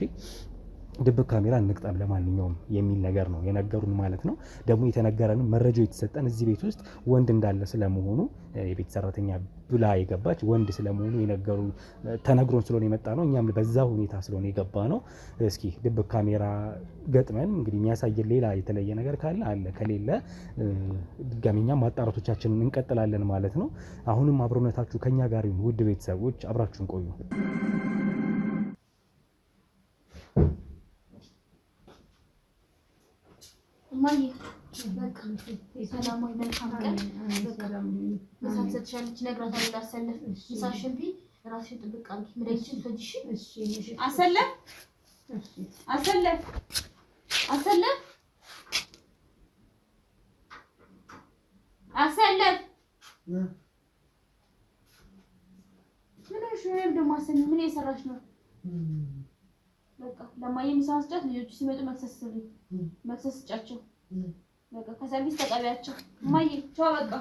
ድብቅ ካሜራ እንቅጠም ለማንኛውም የሚል ነገር ነው የነገሩን ማለት ነው። ደግሞ የተነገረንም መረጃው የተሰጠን እዚህ ቤት ውስጥ ወንድ እንዳለ ስለመሆኑ የቤት ሰራተኛ ብላ የገባች ወንድ ስለመሆኑ የነገሩ ተነግሮን ስለሆነ የመጣ ነው። እኛም በዛ ሁኔታ ስለሆነ የገባ ነው። እስኪ ድብቅ ካሜራ ገጥመን እንግዲህ የሚያሳየን ሌላ የተለየ ነገር ካለ አለ፣ ከሌለ ድጋሚ እኛም ማጣራቶቻችንን እንቀጥላለን ማለት ነው። አሁንም አብሮነታችሁ ከኛ ጋር ይሁን። ውድ ቤተሰቦች አብራችሁን ቆዩ። እማዬ በቃ ሰላማዊ መልካም ቀን። ምሳት ሰጥሻለች፣ እነግራታለሁ ላሰለፍ ምሳሽን ቢ ራስሽን ጥብቅ አድርጊ። መድኃኒትሽን ትፈጅሽ። አሰለፍ አሰለፍ አሰለፍ አሰለፍ ምን ሆነሽ ነው ደግሞ? አሰለፍ ምን እየሰራሽ ነው? በቃ ለማየ ምሳ ስጫት። ልጆቹ ሲመጡ መክሰስ ስጫቸው። በቃ ከሰርቪስ ተቀቢያቸው። እማዬ ቻው። በቃ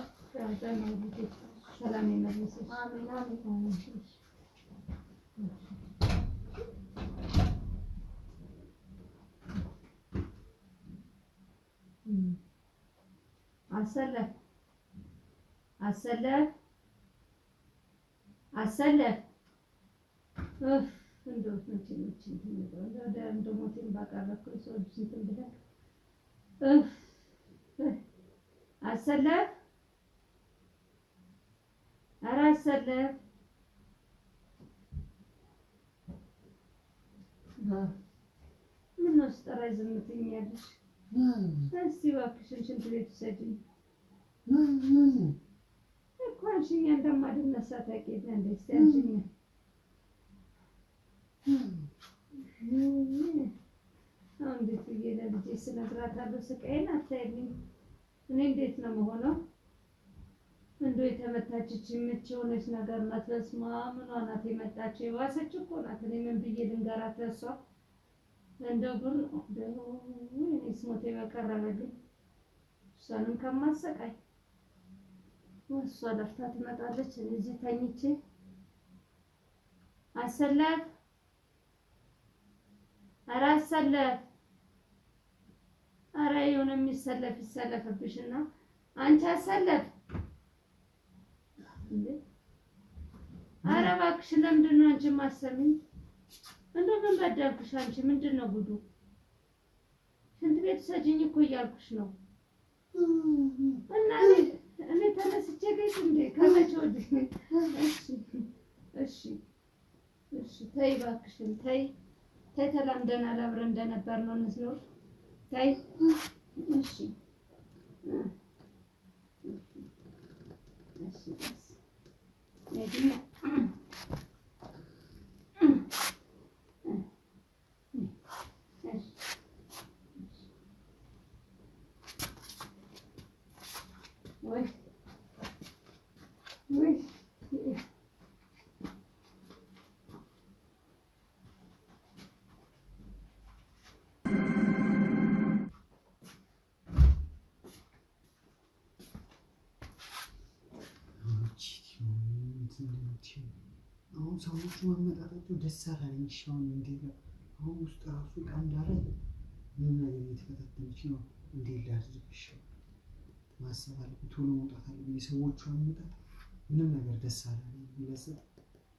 ሰላም ይመልስ። አሜን አሜን። አሰለፍ አሰለፍ አሰለፍ እንደው ሞቴን ባቀረብኩኝ ሰው እንትን ብለህ አሰለፍ ኧረ አሰለፍ ምነው ስጠራሽ ዝም ትይኛለሽ? እስኪ እባክሽን ሽንት ቤት ውሰጂኝ እኮ አልሽኝ። እንደማልነሳ ታውቂያለሽ እንደ እስኪ አልሽኝ። አሁን እንዴት ብዬሽ ለልጄ ስነግራታለሁ? ስቃዬን አታይልኝ። እኔ እንዴት ነው የምሆነው? እንደው የተመታችች ምች የሆነች ነገር ናት። በስመ አብ ምኗ ናት የመጣችው? የባሰች እኮ ናት። እኔ ምን ብዬ ልንገራት ለእሷ? እንደው ብር እኔስ ሞቴ በቀረበልኝ እሷንም ከማሰቃይ እሷ ለፍታ ትመጣለች። እኔ እዚህ ተኝቼ አሰለፍ ኧረ አሰለፍ ኧረ የሆነ የሚሰለፍ ይሰለፍብሽና አንቺ አሰለፍ ኧረ እባክሽ ለምንድን ነው አንቺ የማትሰሚኝ? እንደው ምን በደልኩሽ? አንቺ ምንድን ነው ጉዱ? ሽንት ቤት ውሰጂኝ እኮ እያልኩሽ ነው። እና እኔ ተነስቼ ቤት እንዴ ከመቼ ወዲህ? እሺ እሺ ተይ እባክሽን ተይ ተይ። ተላምደናል አብረን እንደነበር ነው እንስኖር። ተይ እሺ እሺ አሁን ሰዎቹ መመጣጣቸው ደስ አላለኝ። አሁን እንዴት ነው አሁን ውስጥ ራሱ ዕቃ እንዳለ ምን ነገር እየተፈታተነች ነው። እንዴት ላድርግሽ? ማሰብ አለብኝ። ቶሎ መውጣት አለብኝ። የሰዎቹ አመጣጥ ምንም ነገር ደስ አላለኝ። ለሰጥ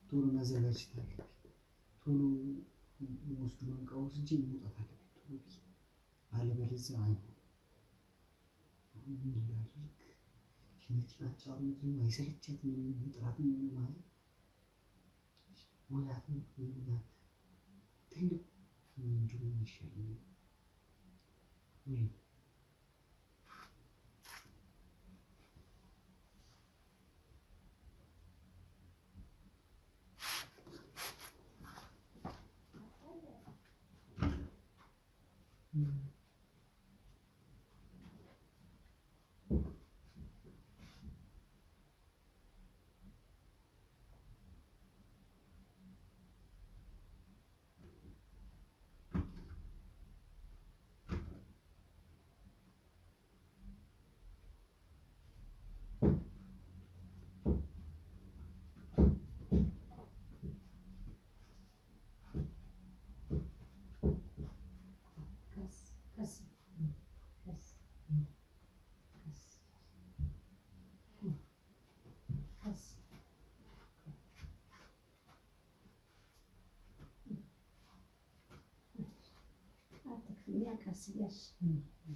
ቶሎ መዘጋጀት አለብኝ። ቶሎ ወስዶ ዕቃ ወስጄ መውጣት አለብኝ ቶሎ ብዬ፣ አለበለዚያ አይሆንም። አሁን ምን ላድርግ? ሽንጫጫሩ አይሰለቻትም? ጥራት ማለት ወላት ወላት ትልቅ ምንድነው የሚሻለው? ወይ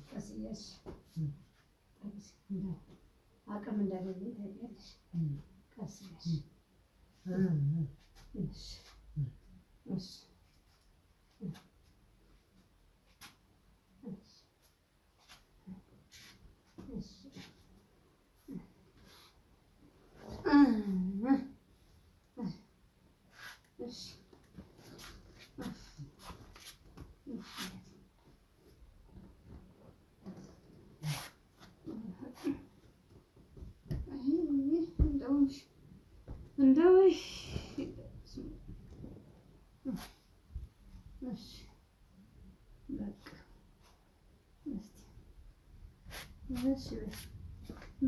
ቀስያሽ አቅም እንዳለኝ ታውቂያለሽ። ቀስያሽ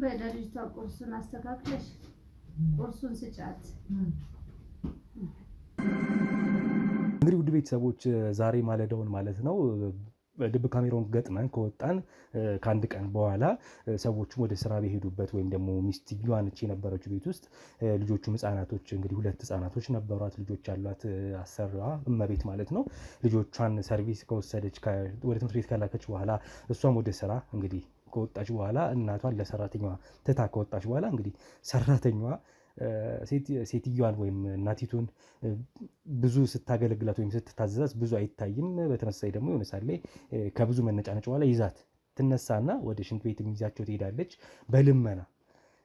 በልጅቷ ቁርሱን አስተካክለሽ ቁርሱን ስጫት። እንግዲህ ውድ ቤተሰቦች ዛሬ ማለዳውን ማለት ነው ድብ ካሜራውን ገጥመን ከወጣን ከአንድ ቀን በኋላ ሰዎቹም ወደ ስራ በሄዱበት ወይም ደግሞ ሚስትየዋ ነች የነበረችው ቤት ውስጥ ልጆቹም ህፃናቶች እንግዲህ 2 ህፃናቶች ነበሯት። ልጆች ያሏት አሰሪዋ እመቤት ማለት ነው። ልጆቿን ሰርቪስ ከወሰደች ወደ ትምህርት ቤት ከላከች በኋላ እሷም ወደ ስራ እንግዲህ ከወጣች በኋላ እናቷን ለሰራተኛዋ ትታ ከወጣች በኋላ እንግዲህ ሰራተኛዋ ሴትዮዋን ወይም እናቲቱን ብዙ ስታገለግላት ወይም ስትታዘዛት ብዙ አይታይም። በተመሳሳይ ደግሞ የሆነ ሳለ ከብዙ መነጫነጭ በኋላ ይዛት ትነሳና ወደ ሽንት ቤት ይዛቸው ትሄዳለች በልመና።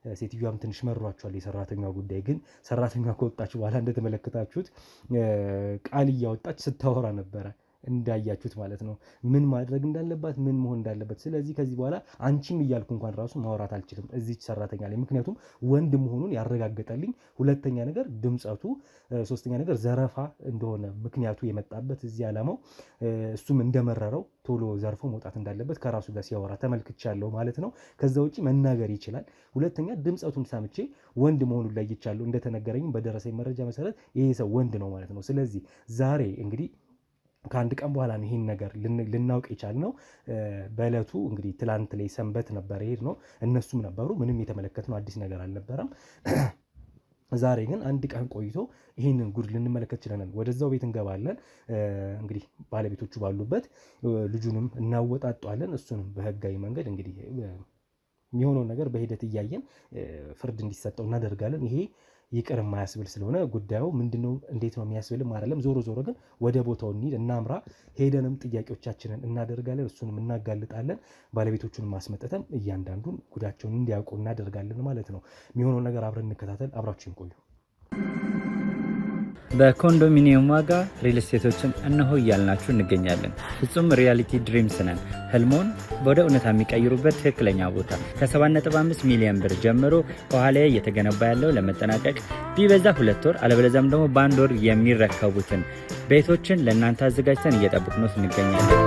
ሴትዮዋም ትንሽ መሯቸዋል የሰራተኛዋ ጉዳይ። ግን ሰራተኛዋ ከወጣች በኋላ እንደተመለከታችሁት ቃል እያወጣች ስታወራ ነበረ እንዳያችሁት ማለት ነው። ምን ማድረግ እንዳለባት ምን መሆን እንዳለበት። ስለዚህ ከዚህ በኋላ አንቺም እያልኩ እንኳን ራሱ ማውራት አልችልም እዚች ሰራተኛ ላይ፣ ምክንያቱም ወንድ መሆኑን ያረጋገጠልኝ፣ ሁለተኛ ነገር ድምጸቱ፣ ሶስተኛ ነገር ዘረፋ እንደሆነ ምክንያቱ የመጣበት እዚህ ዓላማው እሱም እንደመረረው ቶሎ ዘርፎ መውጣት እንዳለበት ከራሱ ጋር ሲያወራ ተመልክቻለሁ ማለት ነው። ከዛ ውጪ መናገር ይችላል። ሁለተኛ ድምጸቱን ሰምቼ ወንድ መሆኑን ለይቻለሁ። እንደተነገረኝ በደረሰኝ መረጃ መሰረት ይሄ ሰው ወንድ ነው ማለት ነው። ስለዚህ ዛሬ እንግዲህ ከአንድ ቀን በኋላ ነው ይሄን ነገር ልናውቅ የቻልነው። በእለቱ እንግዲህ ትላንት ላይ ሰንበት ነበር የሄድነው፣ እነሱም ነበሩ። ምንም የተመለከትነው አዲስ ነገር አልነበረም። ዛሬ ግን አንድ ቀን ቆይቶ ይህንን ጉድ ልንመለከት ችለናል። ወደዛው ቤት እንገባለን። እንግዲህ ባለቤቶቹ ባሉበት ልጁንም እናወጣጧለን። እሱንም በህጋዊ መንገድ እንግዲህ የሚሆነውን ነገር በሂደት እያየን ፍርድ እንዲሰጠው እናደርጋለን። ይሄ ይቅር የማያስብል ስለሆነ ጉዳዩ ምንድነው እንዴት ነው የሚያስብልም አይደለም። ዞሮ ዞሮ ግን ወደ ቦታው እንሂድ፣ እናምራ። ሄደንም ጥያቄዎቻችንን እናደርጋለን፣ እሱንም እናጋልጣለን። ባለቤቶቹን ማስመጠተን እያንዳንዱን ጉዳቸውን እንዲያውቁ እናደርጋለን ማለት ነው። የሚሆነው ነገር አብረን እንከታተል። አብራችሁን ቆዩ። በኮንዶሚኒየም ዋጋ ሪል ስቴቶችን እነሆ እያልናችሁ እንገኛለን። ፍጹም ሪያሊቲ ድሪምስ ነን። ህልሞን ወደ እውነታ የሚቀይሩበት ትክክለኛ ቦታ ከ7.5 ሚሊዮን ብር ጀምሮ ከኋላ እየተገነባ ያለው ለመጠናቀቅ ቢበዛ 2 ወር አለበለዚያም ደግሞ በ1 ወር የሚረከቡትን ቤቶችን ለእናንተ አዘጋጅተን እየጠበቅን እንገኛለን።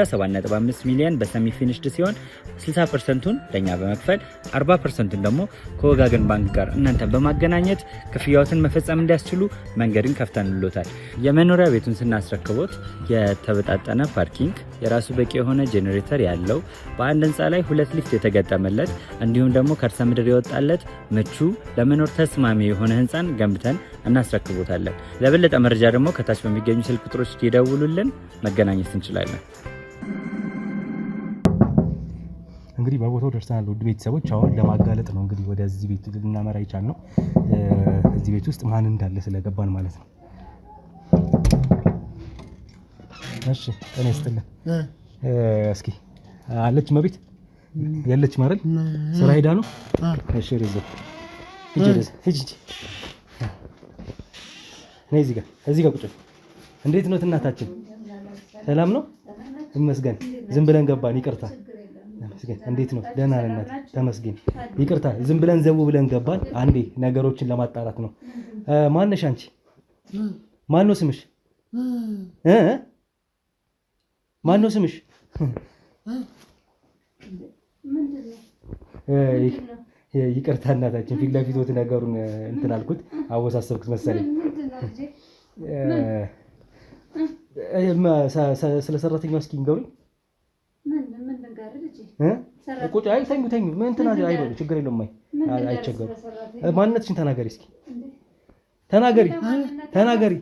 ክፍያ 7.5 ሚሊዮን በሰሚ ፊኒሽድ ሲሆን 60%ቱን ለኛ በመክፈል 40%ቱን ደግሞ ከወጋገን ባንክ ጋር እናንተን በማገናኘት ክፍያዎትን መፈጸም እንዲያስችሉ መንገድን ከፍተንልዎታል። የመኖሪያ ቤቱን ስናስረክቦት የተበጣጠነ ፓርኪንግ፣ የራሱ በቂ የሆነ ጄኔሬተር ያለው በአንድ ህንፃ ላይ 2 ሊፍት የተገጠመለት እንዲሁም ደግሞ ከርሰ ምድር የወጣለት ምቹ ለመኖር ተስማሚ የሆነ ህንፃን ገንብተን እናስረክቦታለን። ለበለጠ መረጃ ደግሞ ከታች በሚገኙ ስልክ ቁጥሮች ይደውሉልን፣ መገናኘት እንችላለን። እንግዲህ በቦታው ደርሰናል። ውድ ቤተሰቦች አሁን ለማጋለጥ ነው እንግዲህ ወደዚህ ቤት ልናመራ የቻልነው። እዚህ ቤት ውስጥ ማን እንዳለ ስለገባን ማለት ነው። እሺ እኔ ስትልህ እስኪ አለች መቤት የለች ማለት ስራ ሄዳ ነው። እሺ ሪዞ ሂጂ ነይ እዚህ ጋር ቁጭ። እንዴት ነው እናታችን? ሰላም ነው ይመስገን። ዝም ብለን ገባን፣ ይቅርታ። እንዴት ነው? ደህና ነን እናት፣ ተመስገን። ይቅርታ ዝም ብለን ዘው ብለን ገባን። አንዴ ነገሮችን ለማጣራት ነው። ማነሽ አንቺ? ማነው ስምሽ? ማነው ስምሽ? ይቅርታ እናታችን፣ ፊት ለፊት ነገሩን እንትን አልኩት፣ አወሳሰብኩት መሰለኝ። ስለ ሰራተኛዋ እስኪ ንገሩኝ። ቁጭ አይ ተኙ ምን እንትን አይበሉ፣ ችግር የለውም። አይቸገሩ። ማንነትሽን ተናገሪ እስኪ ተናገሪ።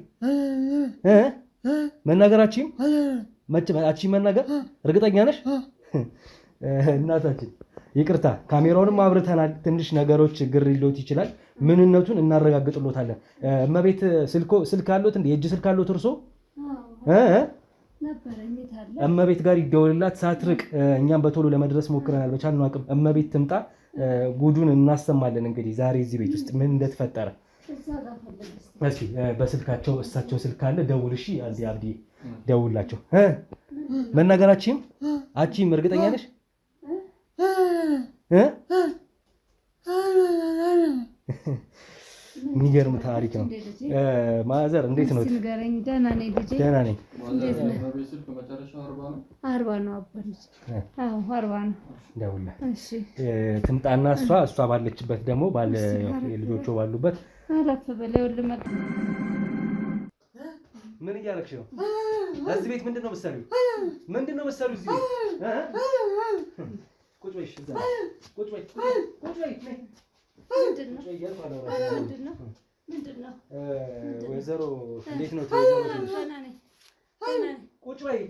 መናገራችን መቼ መናገር እርግጠኛ ነሽ? እናታችን ይቅርታ፣ ካሜራውንም አብርተናል። ትንሽ ነገሮች ግር ሊሎት ይችላል። ምንነቱን እናረጋግጥሎታለን። እመቤት ስልክ አሉት እንዴ? የእጅ ስልክ አሉት እርሶ? እመቤት ጋር ይደውልላት ሳትርቅ። እኛም በቶሎ ለመድረስ ሞክረናል በቻልነው አቅም። እመቤት ትምጣ፣ ጉዱን እናሰማለን። እንግዲህ ዛሬ እዚህ ቤት ውስጥ ምን እንደተፈጠረ እስኪ በስልካቸው እሳቸው ስልክ አለ፣ ደውል። እሺ አብዲ ደውላቸው። መናገራችሁም አቺም እርግጠኛ ነሽ? የሚገርም ታሪክ ነው። ማዘር እንዴት ነው? ደህና ነኝ ልጄ። ደህና ነኝ። አርባ ነው አባልሽ? አዎ 40 ነው። ደውላ ትምጣና እሷ ባለችበት ደግሞ ልጆቹ ባሉበት አላፈ በለው ልመጣ። ምን እያደረግሽ ነው? እዚህ ቤት ምንድነው መሰሉኝ? እዚህ ቤት ቁጭ በይ። ቁጭ በይ። ምንድነው? ወይዘሮ እንዴት ነው? ቁጭ በይ።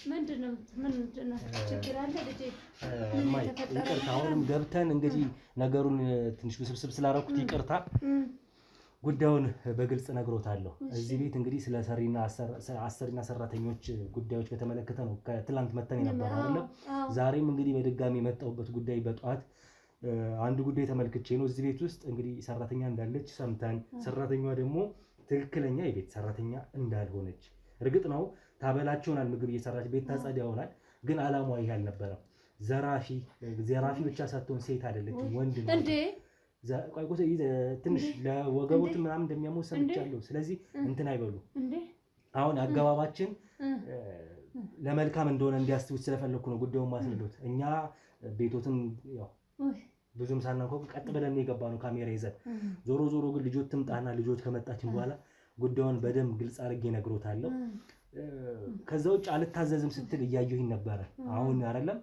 ምንድነው? ችግር አለ ልጄ? ይቅርታ፣ አሁንም ገብተን እንግዲህ ነገሩን ትንሽ ውስብስብ ስላደረኩት ይቅርታ። ጉዳዩን በግልጽ ነግሮታለሁ። እዚህ ቤት እንግዲህ ስለ አሰሪና ሰራተኞች ጉዳዮች በተመለከተ ነው ከትላንት መተን የነበረው አይደለም። ዛሬም እንግዲህ በድጋሚ የመጣሁበት ጉዳይ በጠዋት አንድ ጉዳይ ተመልክቼ ነው። እዚህ ቤት ውስጥ እንግዲህ ሰራተኛ እንዳለች ሰምተን፣ ሰራተኛዋ ደግሞ ትክክለኛ የቤት ሰራተኛ እንዳልሆነች፣ እርግጥ ነው ታበላቸውናል፣ ምግብ እየሰራች ቤት ታጸዳ ይሆናል፣ ግን አላማዋ ይሄ አልነበረም። ዘራፊ ብቻ ሳትሆን ሴት አይደለችም፣ ወንድ ነው እንዴ? ትንሽ ለወገቦት ምናምን እንደሚያመው ሰምቻለሁ። ስለዚህ እንትን አይበሉ። አሁን አገባባችን ለመልካም እንደሆነ እንዲያስቡት ስለፈለኩ ነው ጉዳዩን ማስረዳት። እኛ ቤቶትን ያው ብዙም ሳናንኳኩ ቀጥ ብለን የገባ ነው ካሜራ ይዘን። ዞሮ ግን ልጆች ትምጣና ልጆች ከመጣችን በኋላ ጉዳዩን በደንብ ግልጽ አድርጌ ነግሮታለሁ። ከዛ ውጭ አልታዘዝም ስትል እያየሁኝ ነበረ። አሁን አይደለም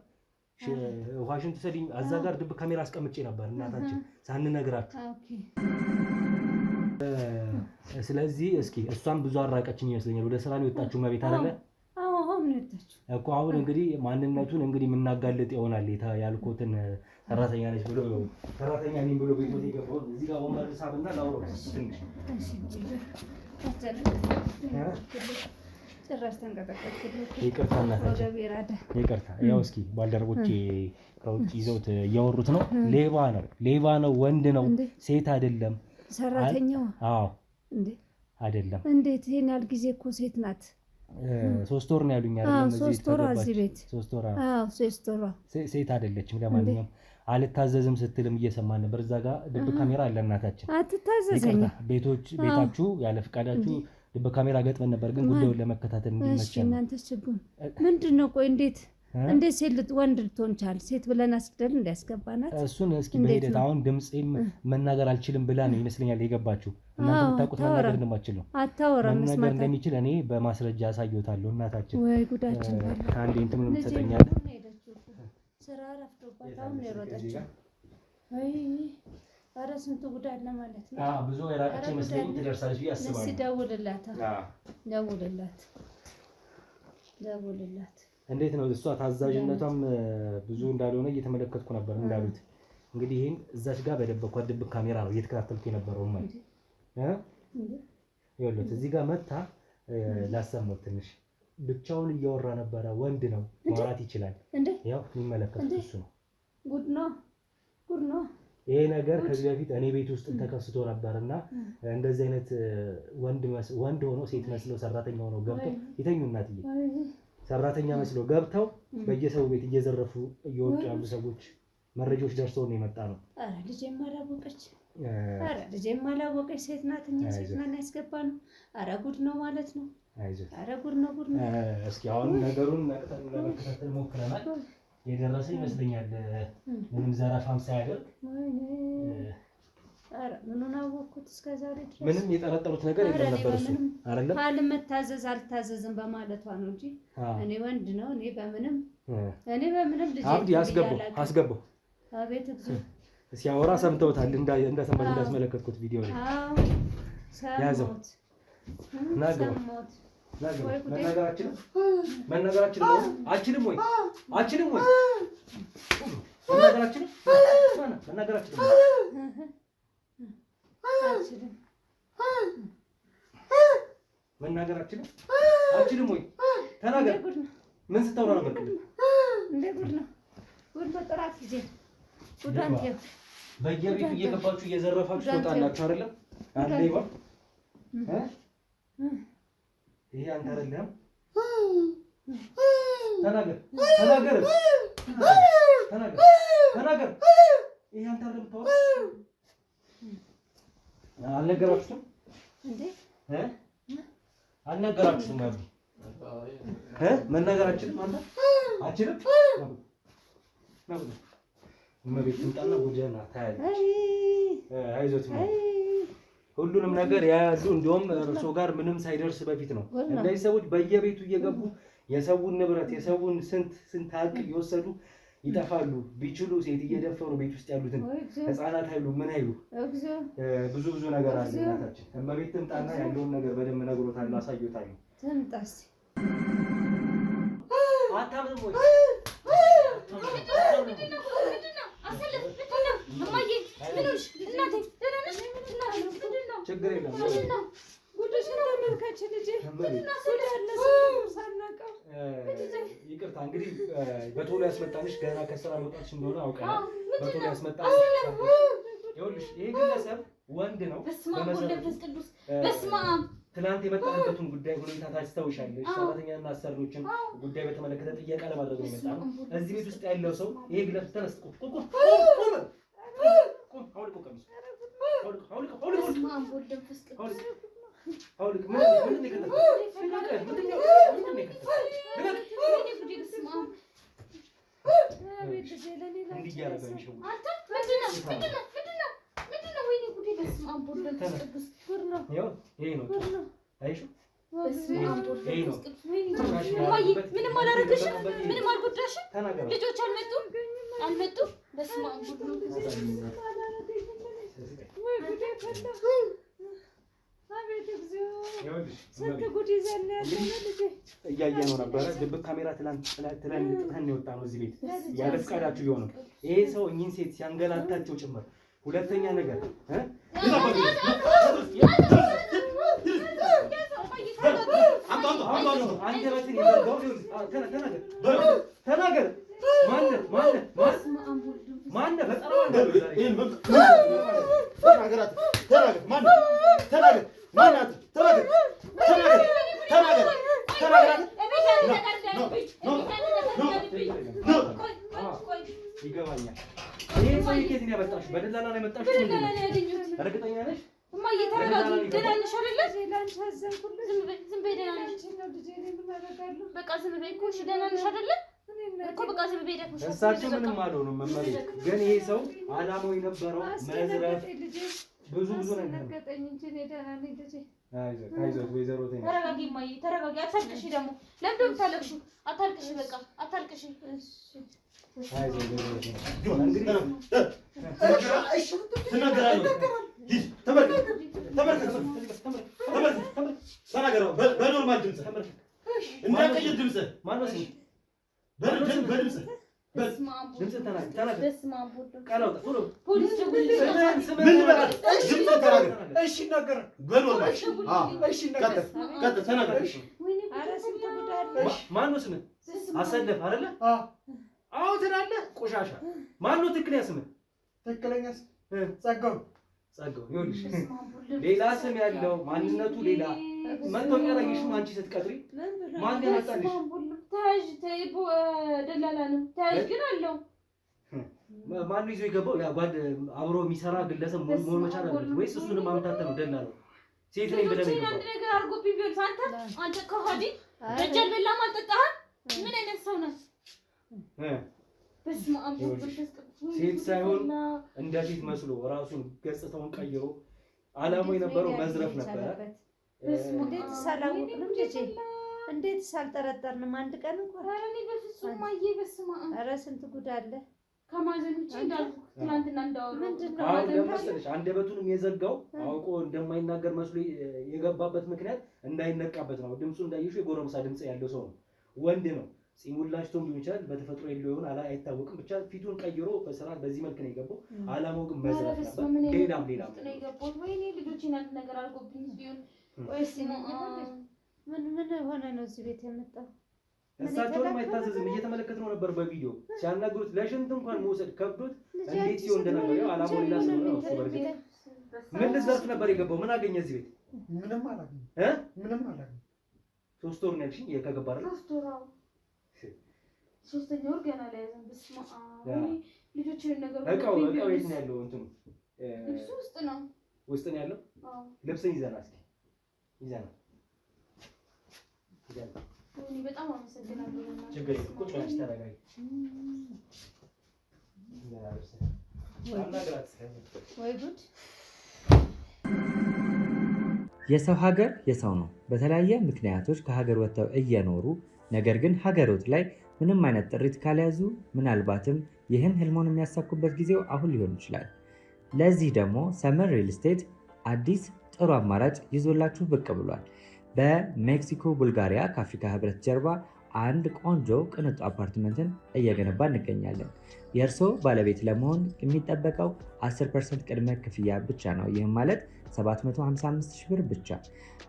ውሃሽን ትሰዲኝ አዛ ጋር ድብ ካሜራ አስቀምጬ ነበር እናታችን ሳንነግራችሁ። ስለዚህ እስኪ እሷም ብዙ አራቀችኝ ይመስለኛል። ወደ ስራ ነው የወጣችሁ መቤት አይደለ? አዎ አሁን ነው የወጣችሁ እኮ። አሁን እንግዲህ ማንነቱን እንግዲህ የምናጋልጥ ይሆናል። ያልኩትን ሰራተኛ ነች ብሎ ሰራተኛ ነኝ ብሎ ቤት ወደ ይገባው እዚህ ጋር ወንበር ሳብና ላውሮ ትንሽ ጭራሽ ተንቀጠቀጥኩ። ይቅርታ እናታችን፣ ይቅርታ። ያው እስኪ ባልደረቦቼ ከውጭ ይዘውት እያወሩት ነው። ሌባ ነው፣ ወንድ ነው፣ ሴት አይደለም። ሰራተኛዋ? አዎ። እንዴ አይደለም። እንዴት? ይሄን ያህል ጊዜ እኮ ሴት ናት። 3 ወር ነው ያሉኝ አይደለም? 3 ወር እዚህ ቤት 3 ወር። አዎ 3 ወር። ሴት አይደለችም። ለማንኛውም አልታዘዝም ስትልም እየሰማን ነበር። እዛ ጋር ድብቅ ካሜራ አለ። እናታችን አትታዘዘኝ ቤታችሁ ያለ ፍቃዳችሁ ድብቅ ካሜራ ገጥመን ነበር፣ ግን ጉዳዩን ለመከታተል እንዲመቸን። እናንተ ችግር ምንድነው? ቆይ እንዴት ሴት ወንድ ልትሆን ቻል? ሴት ብለን አስገደል እንዲያስገባናት እሱን እስኪ በሂደት አሁን ድምጼም መናገር አልችልም ብላ ነው ይመስለኛል የገባችሁ። እናንተ የምታውቁት መናገር እንደማትችል ነው። አታወራም። መናገር እንደሚችል እኔ በማስረጃ አሳየዎታለሁ። እናታችን ወይ ጉዳችን ባለ አንዴ እንትን ምን ትሰጠኛለህ? ስራ ረፍዶባት አሁን ነው የሮጠችው። አይ ኧረ ስንት ጉድ አለ ማለት ነው። ብዙ የራቀች ይመስለኝ ትደርሳለች ብዬ አስባለሁ። ደውልላት ደውልላት። እንዴት ነው እሷ ታዛዥነቷም ብዙ እንዳልሆነ እየተመለከትኩ ነበር። እንዳሉት እንግዲህ ይሄን እዛች ጋር በደበኳት ድብቅ ካሜራ ነው እየተከታተልኩ የነበረው ማለት ይኸውልህ እዚህ ጋር መታ ላሰማው ትንሽ ብቻውን እያወራ ነበረ። ወንድ ነው ማውራት ይችላል። ያው የሚመለከቱት እሱ ነው። ጉድ ነው ይሄ ነገር። ከዚህ በፊት እኔ ቤት ውስጥ ተከስቶ ነበርና እንደዚህ አይነት ወንድ ሆኖ ሴት መስለው ሰራተኛ ሆኖ ገብተው ይተኙ እናትዬ ሰራተኛ መስሎ ገብተው በየሰው ቤት እየዘረፉ እየወጡ ያሉ ሰዎች መረጃዎች ደርሰው ነው የመጣ ነው። አረ ልጄም አላወቀች ሴት ናት። እኛ ሴት ናት ያስገባነው። አረ ጉድ ነው ማለት ነው። አረ ጉድ ነው። እስኪ አሁን ነገሩን ነቅተን ለመከታተል ሞክረናል። የደረሰ ይመስለኛል ምንም ዘረፋም ሳያደርግ። አረ ምኑን አወቅኩት እስከዛሬ ድረስ። ምንም የጠረጠሩት ነገር የለም ነበር እሱ አይደለም። አልመታዘዝ አልታዘዝም በማለቷ ነው እንጂ እኔ ወንድ ነው እኔ በምንም ልጅ አብዲ አስገባው። አቤት እግዚኦ ሲያወራ ሰምተውታል። እንዳስመለከትኩት ቪዲዮ ላይ ያዘው መናገራችን ነው። አችልም ወይ መናገራችን አችልም ወይ ተናገር። ምን ስታወራ ነበር? እንደ ጉድ ነው። ጉድ በጥራት ጊዜ ጉዳንቴ በየቤቱ እየገባችሁ እየዘረፋችሁ ትወጣላችሁ አይደለም? አንዴባ ይሄ አንተ አይደለም። ተናገር። ይሄ አንተ አይደለም። አልነገራችሁም እንዴ? አልነገራችሁም ማለት መናገራችንም አንተ አችልም ነው እመቤት እንጣና ጉጀና ታያለች። አይዞት ሁሉንም ነገር ያያሉ። እንደውም እርሶ ጋር ምንም ሳይደርስ በፊት ነው እንደዚህ ሰዎች በየቤቱ እየገቡ የሰውን ንብረት የሰውን ስንት ሀቅ እየወሰዱ ይጠፋሉ። ቢችሉ ሴት እየደፈሩ ቤት ውስጥ ያሉትን ህፃናት አይሉ ምን አይሉ ብዙ ነገር አለ። እናታችን እመቤት ትምጣና ያለውን ነገር በደንብ ነግሮታል፣ አሳይቶታል። ትምጣስ አታምንም ወይ? ችግር የለም። ይቅርታ እንግዲህ በቶሎ ያስመጣንሽ ገና ከስራ መውጣትሽ እንደሆነ አውቀናል። በቶሎ ያስመጣንሽ ይኸውልሽ፣ ይሄ ግለሰብ ወንድ ነው። ትናንት የመጣንበትን ጉዳይ ሁኔታ ታስታውሻለሽ። ሰራተኛና አሰሪዎችን ጉዳይ በተመለከተ ጥያቄ ለማድረግ ነው የመጣነው። እዚህ ቤት ውስጥ ያለው ሰው ይሄ ግለሰብ ተነስ፣ ምንም አላደረግሽም፣ ምንም አልጎዳሽም። ልጆች አልመጡም። በስመ አብ እያየነው ነበረ። ድብቅ ካሜራ ትለን የወጣ ነው እዚህ ቤት ያለ ፍቃዳችሁ ቢሆንም ይሄ ሰው እኚህን ሴት ሲያንገላታቸው ጭምር። ሁለተኛ ነገር አንደበትን የዘጋው ተናገር። ይገባኛል ይሄ ሰው ከየት ነው ያመጣሽው? በደላላ ነው ያመጣሽው? በደላላ ነው ያገኘሁት። እርግጠኛ ነሽ? እማዬ ተረጋጊ። ደህና ነሽ አይደለ? ላንቺ አዘንኩልሽ። ዝም በይ ደህና ነሽ? በቃ ዝም በይ እኮ እሺ። ደህና ነሽ አይደለ? እኮ በቃ ዝም በይ ደግሞ እሳቸው ምንም አልሆኑም። መመለስ ግን ይሄ ሰው አላማው የነበረው መዝረፍ ብዙ ነገር ነገጠኝ እንጂ እኔ ደህና ነኝ ልጄ። አይዞት ወይዘሮ ተኝ ተረጋጊ እማዬ ተረጋጊ። አታልቅሽ ደግሞ ለምን ደም ታለቅሹ? አታልቅሽ በቃ አታልቅሽ። አይዞት ወይዘሮ ተኝ በኖርማል ድምፅ እንዳትቀይር ድምፅ ማነው ስም በድምፅ አሰለፍ አይደለ? አዎ ትላለህ። ቆሻሻ ማነው ትክክለኛ ስም? ትክክለኛ ጸጋው ይኸውልሽ ሌላ ስም ያለው ማንነቱ ሌላ መታወቂያ ላይ ይሽም አንቺ ስትቀጥሪ ማን ያመጣልሽ? ታጅ ደላላ ነው። ታጅ ግን አለው። ማን ይዞ የገባው? ያ ጓድ አብሮ የሚሰራ ግለሰብ መሆን መቻል አለበት ወይስ እሱንም ማምጣት ነው? ደላላ ሴት ነኝ ብለህ ነው? አንድ ነገር አድርጎብኝ ቢሆን አንተ ከሃዲ ደጃል በላም አልጠጣህም። ምን አይነት ሰው ነህ? በስመ አብ ሴት ሳይሆን እንደ ሴት መስሎ ራሱን ገጽታውን ቀይሮ አላማው የነበረው መዝረፍ ነበረ። እንዴት ሳላውቅንም ልጄ እንዴት ሳልጠረጠርንም አንድ ቀን እንኳን ኧረ እኔ በፍጹም ማየ በስመ አብ ኧረ ስንት ጉድ አለ። ከማዘን ውጪ እንዳልኩ ትናንትና እንዳወራሁ ምንድነው አሁን ለምሳሌ አንደበቱንም የዘጋው አውቆ እንደማይናገር መስሎ የገባበት ምክንያት እንዳይነቃበት ነው። ድምፁ እንዳይሹ የጎረምሳ ድምጽ ያለው ሰው ነው። ወንድ ነው። ጺሙላሽቶም ሊሆን ይችላል። በተፈጥሮ የለው ይሆን አይታወቅም። ብቻ ፊቱን ቀይሮ በስራ በዚህ መልክ ነው የገባው። አላማው ግን መዝረፍ ነበር። ሌላም ነው የገባው። ወይኔ ልጆቼን አንድ ነገር አልጎብኝ ቢሆን ወይስ ምን ሆነ ነው እዚህ ቤት የመጣው? እሳቸውንም አይታዘዝም። እየተመለከትነው ነበር በቪዲዮ ሲያናግሩት ለሽንት እንኳን መውሰድ ከብዶት እንዴት ሲሆን እንደነበር ያው አላማው ሌላ ስለሆነ ነው። እሱ በርግጥ ምን ልዘርፍ ነበር የገባው? ምን አገኘ እዚህ ቤት? ምንም አላገኘም። ምንም አላገኘም። 3 ወር ነው ያልሽኝ ከገባ አይደል? 3 ወር። ሶስተኛ ወር ገና ላይ ያዘን። በስመ አብ ልጆቼን ነገር እቃው የት ነው ያለው? እንትኑ ልብሱ ውስጥ ነው። ውስጥ ነው ያለው? አዎ። ልብስን ይዘና እስኪ ይዘና ወይኔ በጣም አመሰግናለሁ። ችግር የለም። ቁጭ ብለሽ ተረጋጊ። ወይ ጉድ! የሰው ሀገር የሰው ነው። በተለያየ ምክንያቶች ከሀገር ወጥተው እየኖሩ ነገር ግን ሀገሮት ላይ ምንም አይነት ጥሪት ካልያዙ ምናልባትም ይህን ህልሞን የሚያሳኩበት ጊዜው አሁን ሊሆን ይችላል። ለዚህ ደግሞ ሰመር ሪል ስቴት አዲስ ጥሩ አማራጭ ይዞላችሁ ብቅ ብሏል። በሜክሲኮ ቡልጋሪያ ከአፍሪካ ህብረት ጀርባ አንድ ቆንጆ ቅንጡ አፓርትመንትን እየገነባ እንገኛለን። የእርስዎ ባለቤት ለመሆን የሚጠበቀው 10% ቅድመ ክፍያ ብቻ ነው። ይህም ማለት 755,000 ብር ብቻ።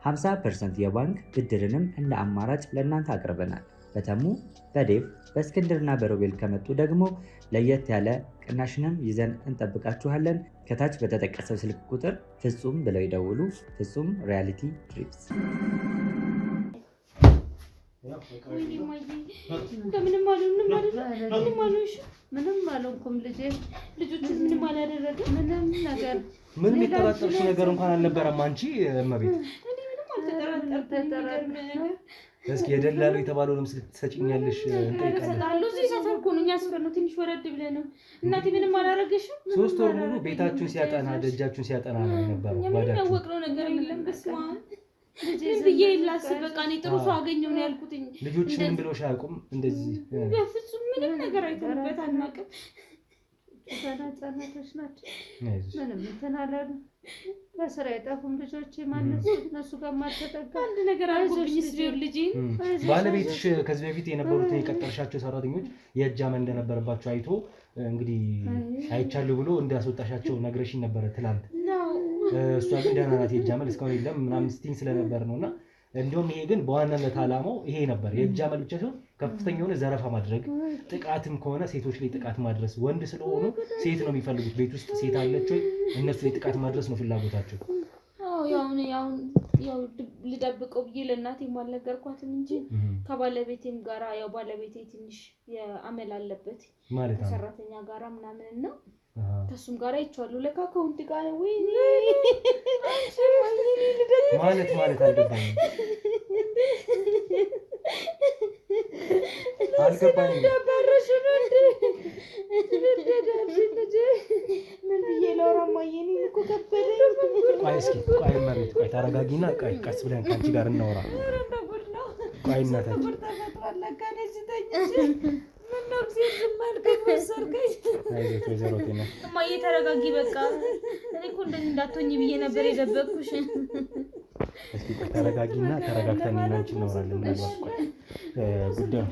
50% የባንክ ብድርንም እንደ አማራጭ ለእናንተ አቅርበናል። በተሙ በዴቭ በእስክንድርና በሮቤል ከመጡ ደግሞ ለየት ያለ ቅናሽንም ይዘን እንጠብቃችኋለን። ከታች በተጠቀሰው ስልክ ቁጥር ፍጹም ብለው ይደውሉ። ፍጹም ሪያሊቲ ድሪምስ። ምንም አልሆንኩም ልጄ። ልጆቹ ምንም አላደረግም። ምንም ነገር ምን የሚጠራጠርሽ ነገር እንኳን አልነበረም። አንቺ እመቤት እኔ ምንም አልተጠራጠርኩም። እስኪ የደላለው የተባለውን ምስል ትሰጪኛለሽ? እንጠይቃለን። እዚህ ሰፈር እኮ ነው የሚያስፈር ነው። ትንሽ ወረድ ብለህ ነው። እናቴ ምንም አላደረገሽም። 3 ወር ሙሉ ቤታችሁን ሲያጠና ደጃችሁን ሲያጠና ነው የነበረው። ምንም ያወቅነው ነገር የለም። በስመ አብ ምን ብዬ ላስብ። በቃ እኔ ጥሩ ሰው አገኘሁ ነው ያልኩትኝ። ልጆች ምን ብለውሽ አያውቁም? እንደዚህ በፍጹም ምንም ነገር አይተንበት አናውቅም። ህፃናቶች ናቸው። ምንም እንትን አላሉ። ለስራ የጠፉም ልጆች ማነሱ እነሱ ጋር ማልተጠጋ አንድ ነገር አልጎብኝስ ቢሆን ልጅ ባለቤትሽ ከዚህ በፊት የነበሩት የቀጠርሻቸው ሰራተኞች የእጅ አመል እንደነበረባቸው አይቶ እንግዲህ አይቻለሁ ብሎ እንዳስወጣሻቸው ነግረሽኝ ነበረ ትላንት። እሷ ግን ደህና ናት፣ የእጅ አመል እስካሁን የለም ምናምን ስትይኝ ስለነበር ነውና እንዲሁም ይሄ ግን በዋናነት አላማው ይሄ ነበር። የእጅ አመል ብቻ ሳይሆን ከፍተኛ የሆነ ዘረፋ ማድረግ፣ ጥቃትም ከሆነ ሴቶች ላይ ጥቃት ማድረስ። ወንድ ስለሆኑ ሴት ነው የሚፈልጉት። ቤት ውስጥ ሴት አለች ወይ እነሱ ላይ ጥቃት ማድረስ ነው ፍላጎታቸው። አዎ ያው ያው ልደብቀው ብዬ ለእናቴም አልነገርኳትም እንጂ ከባለቤቴም ጋራ ያው ባለቤቴ ትንሽ የአመል አለበት ማለት ነው ሰራተኛ ጋራ ምናምን እና ከሱም ጋራ አይቻለሁ። ለካ ከወንድ ጋር ወይ ማለት አልገባኝም ደበረሽ ነው እንደ ምን ብዬ ላውራ ማየኔ እኮ ከበደኝ። ቆይ መሬት ቆይ ተረጋጊና ቆይ ቀስ ብለን ከአንቺ ጋር እናወራ። ቆይ እናታችን አይዞሽ ወይዘሮ ጤና እማዬ ተረጋጊ በቃ። እኔ እኮ እንደዚህ እንዳትሆኝ ብዬ ነበር የደበቅኩሽ። እስኪ ተረጋጊና ተረጋግተን እናንቺ እናወራለን። ምናልባት ቆይ ጉዳዩ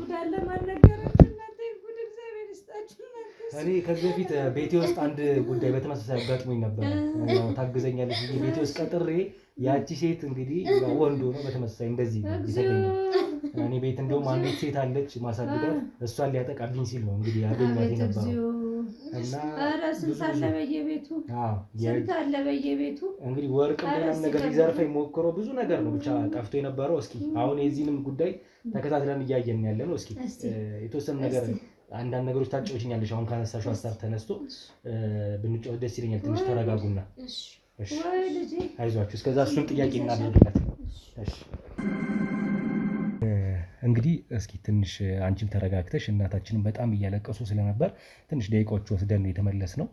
እኔ ከዚህ በፊት ቤቴ ውስጥ አንድ ጉዳይ በተመሳሳይ አጋጥሞኝ ነበር። ታግዘኛለች ብዬ ቤቴ ውስጥ ቀጥሬ ያቺ ሴት እንግዲህ ወንዶ ነው በተመሳሳይ እንደዚህ ይሰጠኛል። እኔ ቤት እንደውም አንዲት ሴት አለች ማሳድጋት እሷን ሊያጠቃብኝ ሲል ነው እንግዲህ ያገኛት የነበረው እና ስንት አለ በየቤቱ እንግዲህ ወርቅ ምናምን ነገር ሊዘርፈኝ ሞክሮ ብዙ ነገር ነው ብቻ ጠፍቶ የነበረው። እስኪ አሁን የዚህንም ጉዳይ ተከታትለን እያየን ያለ ነው። እስኪ የተወሰነ ነገር አንዳንድ ነገሮች ታጫውችኛለሽ። አሁን ካነሳሽው ሀሳብ ተነስቶ ብንጫወት ደስ ይለኛል። ትንሽ ተረጋጉና እሺ አይዟችሁ። እስከዛ እሱን ጥያቄ እናደርግለት። እሺ እንግዲህ እስኪ ትንሽ አንቺም ተረጋግተሽ እናታችንን በጣም እያለቀሱ ስለነበር ትንሽ ደቂቃዎች ወስደን የተመለስ ነው።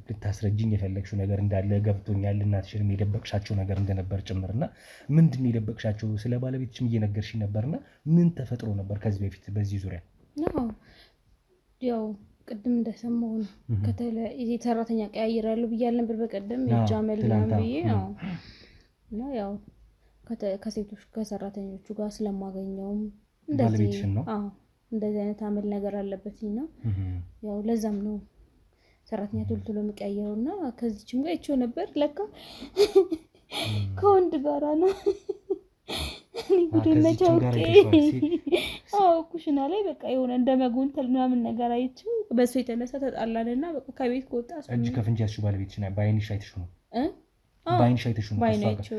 ልታስረጅኝ የፈለግሽው ነገር እንዳለ ገብቶኛል። እናትሽንም የደበቅሻቸው ነገር እንደነበር ጭምርና ምንድን የደበቅሻቸው ስለ ባለቤትሽም እየነገርሽኝ ነበርና ምን ተፈጥሮ ነበር ከዚህ በፊት በዚህ ዙሪያ? ያው ቅድም እንደሰማሁ ነው ከተለየ ሰራተኛ ቀያይራለሁ ብያለሁ ነበር በቀደም የጃመል ምናምን ብዬ ነው እና ያው ከሴቶች ከሰራተኞቹ ጋር ስለማገኘውም እንደዚህ እንደዚህ አይነት አመል ነገር አለበትኝ ነው። ያው ለዛም ነው ሰራተኛ ቶሎ የሚቀያየረውና ከዚህችም ጋር አይቼው ነበር ለካ ከወንድ ጋራ ነው ኩሽና ላይ በቃ የሆነ እንደ መጎንተል ምናምን ነገር አይቼው በሱ የተነሳ ተጣላንና በቃ ከቤት ከወጣ እጅ ከፍንጅ ያስሹ ባለቤትሽ ነው ባይንሽ አይተሽው ነው ባይንሽ አይተሽው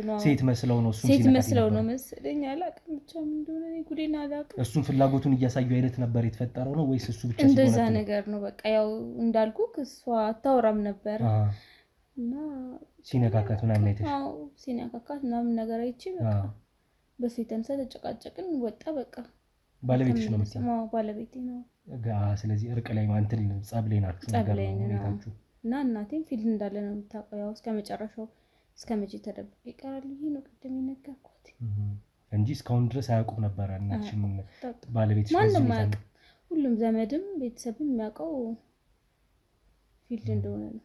ነው ሴት መስለው ነው እሱን ሴት መስለው ነው መሰለኝ አላውቅም ብቻ ምን እንደሆነ ጉዴና አላውቅም። እሱን ፍላጎቱን እያሳዩ አይነት ነበር የተፈጠረው ነው ወይስ እሱ ብቻ እንደዛ ነገር ነው? በቃ ያው እንዳልኩ እሷ አታወራም ነበር እና ሲነካካት ምናምን አይተሽ? አዎ ሲነካካት ምናምን ነገር አይቼ በቃ በሱ የተነሳ ተጨቃጨቅን ወጣ በቃ። ባለቤትሽ ነው ማለት ነው? ባለቤቴ ነው። ስለዚህ እርቅ ላይ ማንተል ነው ጸብ ላይ ናችሁ ነገር ነው ሁኔታችሁ እና እናቴም ፊልድ እንዳለ ነው የምታውቀው። ያው እስከመጨረሻው እስከመቼ ተደብቆ ይቀራል ይሄ ነው ቅድም የነገርኳት እንጂ እስካሁን ድረስ አያውቁም ነበር እናትሽም ባለቤትሽ ማንም አያውቅም። ሁሉም ዘመድም ቤተሰብም የሚያውቀው ፊልድ እንደሆነ ነው።